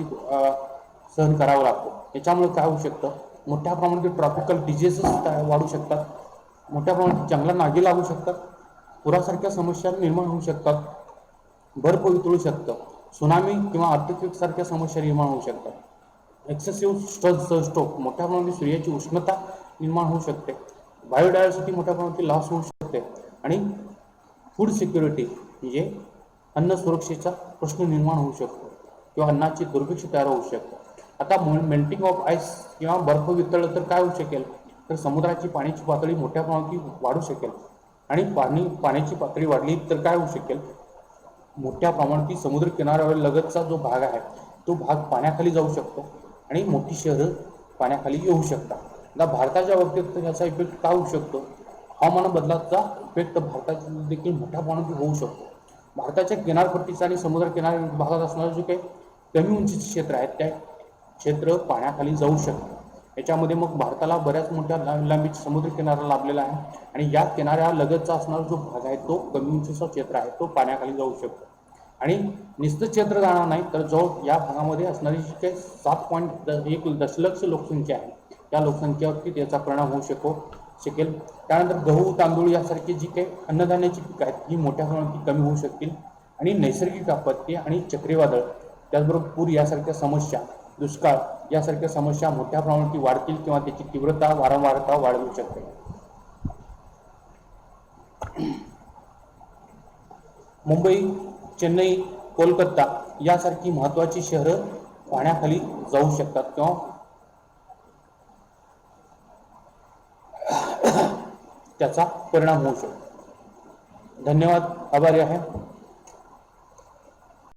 सहन करावा लागतो. याच्यामुळे काय होऊ शकतं, मोठ्या प्रमाणात ट्रॉपिकल डिजीजेस वाढू शकतात, मोठ्या प्रमाणात जंगलांना आगी लागू शकतात, पुरासारख्या समस्या निर्माण होऊ शकतात, बर्फ वितळू शकतं, सुनामी किंवा अर्थक्वेक सारख्या समस्या निर्माण होऊ शकतात. एक्सेसिव्ह सनस्ट्रोक, मोठ्या प्रमाणात सूर्याची उष्णता निर्माण होऊ शकते, बायोडायव्हर्सिटी मोठ्या प्रमाणात लॉस होऊ शकते आणि फूड सिक्युरिटी म्हणजे अन्न सुरक्षेचा प्रश्न निर्माण होऊ शकतो किंवा अन्नाची दुर्भिक्ष तयार होऊ शकतं. आता मेल्टिंग ऑफ आईस किंवा बर्फ वितळलं तर काय होऊ शकेल, तर समुद्राची पाण्याची पातळी मोठ्या प्रमाणात वाढू शकेल. आणि पाण्याची पातळी वाढली तर काय होऊ शकेल, मोठ्या प्रमाणात समुद्र किनाऱ्यावर लगतचा जो भाग आहे तो भाग पाण्याखाली जाऊ शकतो आणि मोठी शहरं पाण्याखाली येऊ शकतात. आता भारताच्या बाबतीत याचा इफेक्ट काय होऊ शकतो, हवामान बदलाचा इफेक्ट भारतात देखील मोठ्या प्रमाणात होऊ शकतो. भारताच्या किनारपट्टीचा आणि समुद्र किनारी भागात असणारे जे काही कमी उंचीचे क्षेत्र आहेत त्या क्षेत्र पाण्याखाली जाऊ शकतं. याच्यामध्ये मग भारताला बऱ्याच मोठ्या लांबीचा समुद्र किनारा लाभलेला आहे आणि या किनाऱ्या लगतचा असणारा जो भाग आहे तो कमी उंचीचा क्षेत्र आहे तो पाण्याखाली जाऊ शकतो. आणि नुसतं क्षेत्र जाणार नाही तर जो या भागामध्ये असणारी जी काही 7.1 दशलक्ष लोकसंख्या आहे त्या लोकसंख्येवरती त्याचा परिणाम होऊ शकेल. त्यानंतर गहू, तांदूळ यासारखी जी काही अन्नधान्याची पिकं आहेत ही मोठ्या प्रमाणात कमी होऊ शकतील आणि नैसर्गिक आपत्ती आणि चक्रीवादळ, त्याचबरोबर पूर यासारख्या समस्या, दुष्काळ यासारख्या समस्या मोठ्या प्रमाणात वाढतील किंवा त्याची तीव्रता वारंवारता वाढवू शकते. मुंबई, चेन्नई, कोलकाता यासारखी महत्त्वाची शहरं पाण्याखाली जाऊ शकतात किंवा त्याचा परिणाम होऊ शकतो. धन्यवाद, आभारी आहे.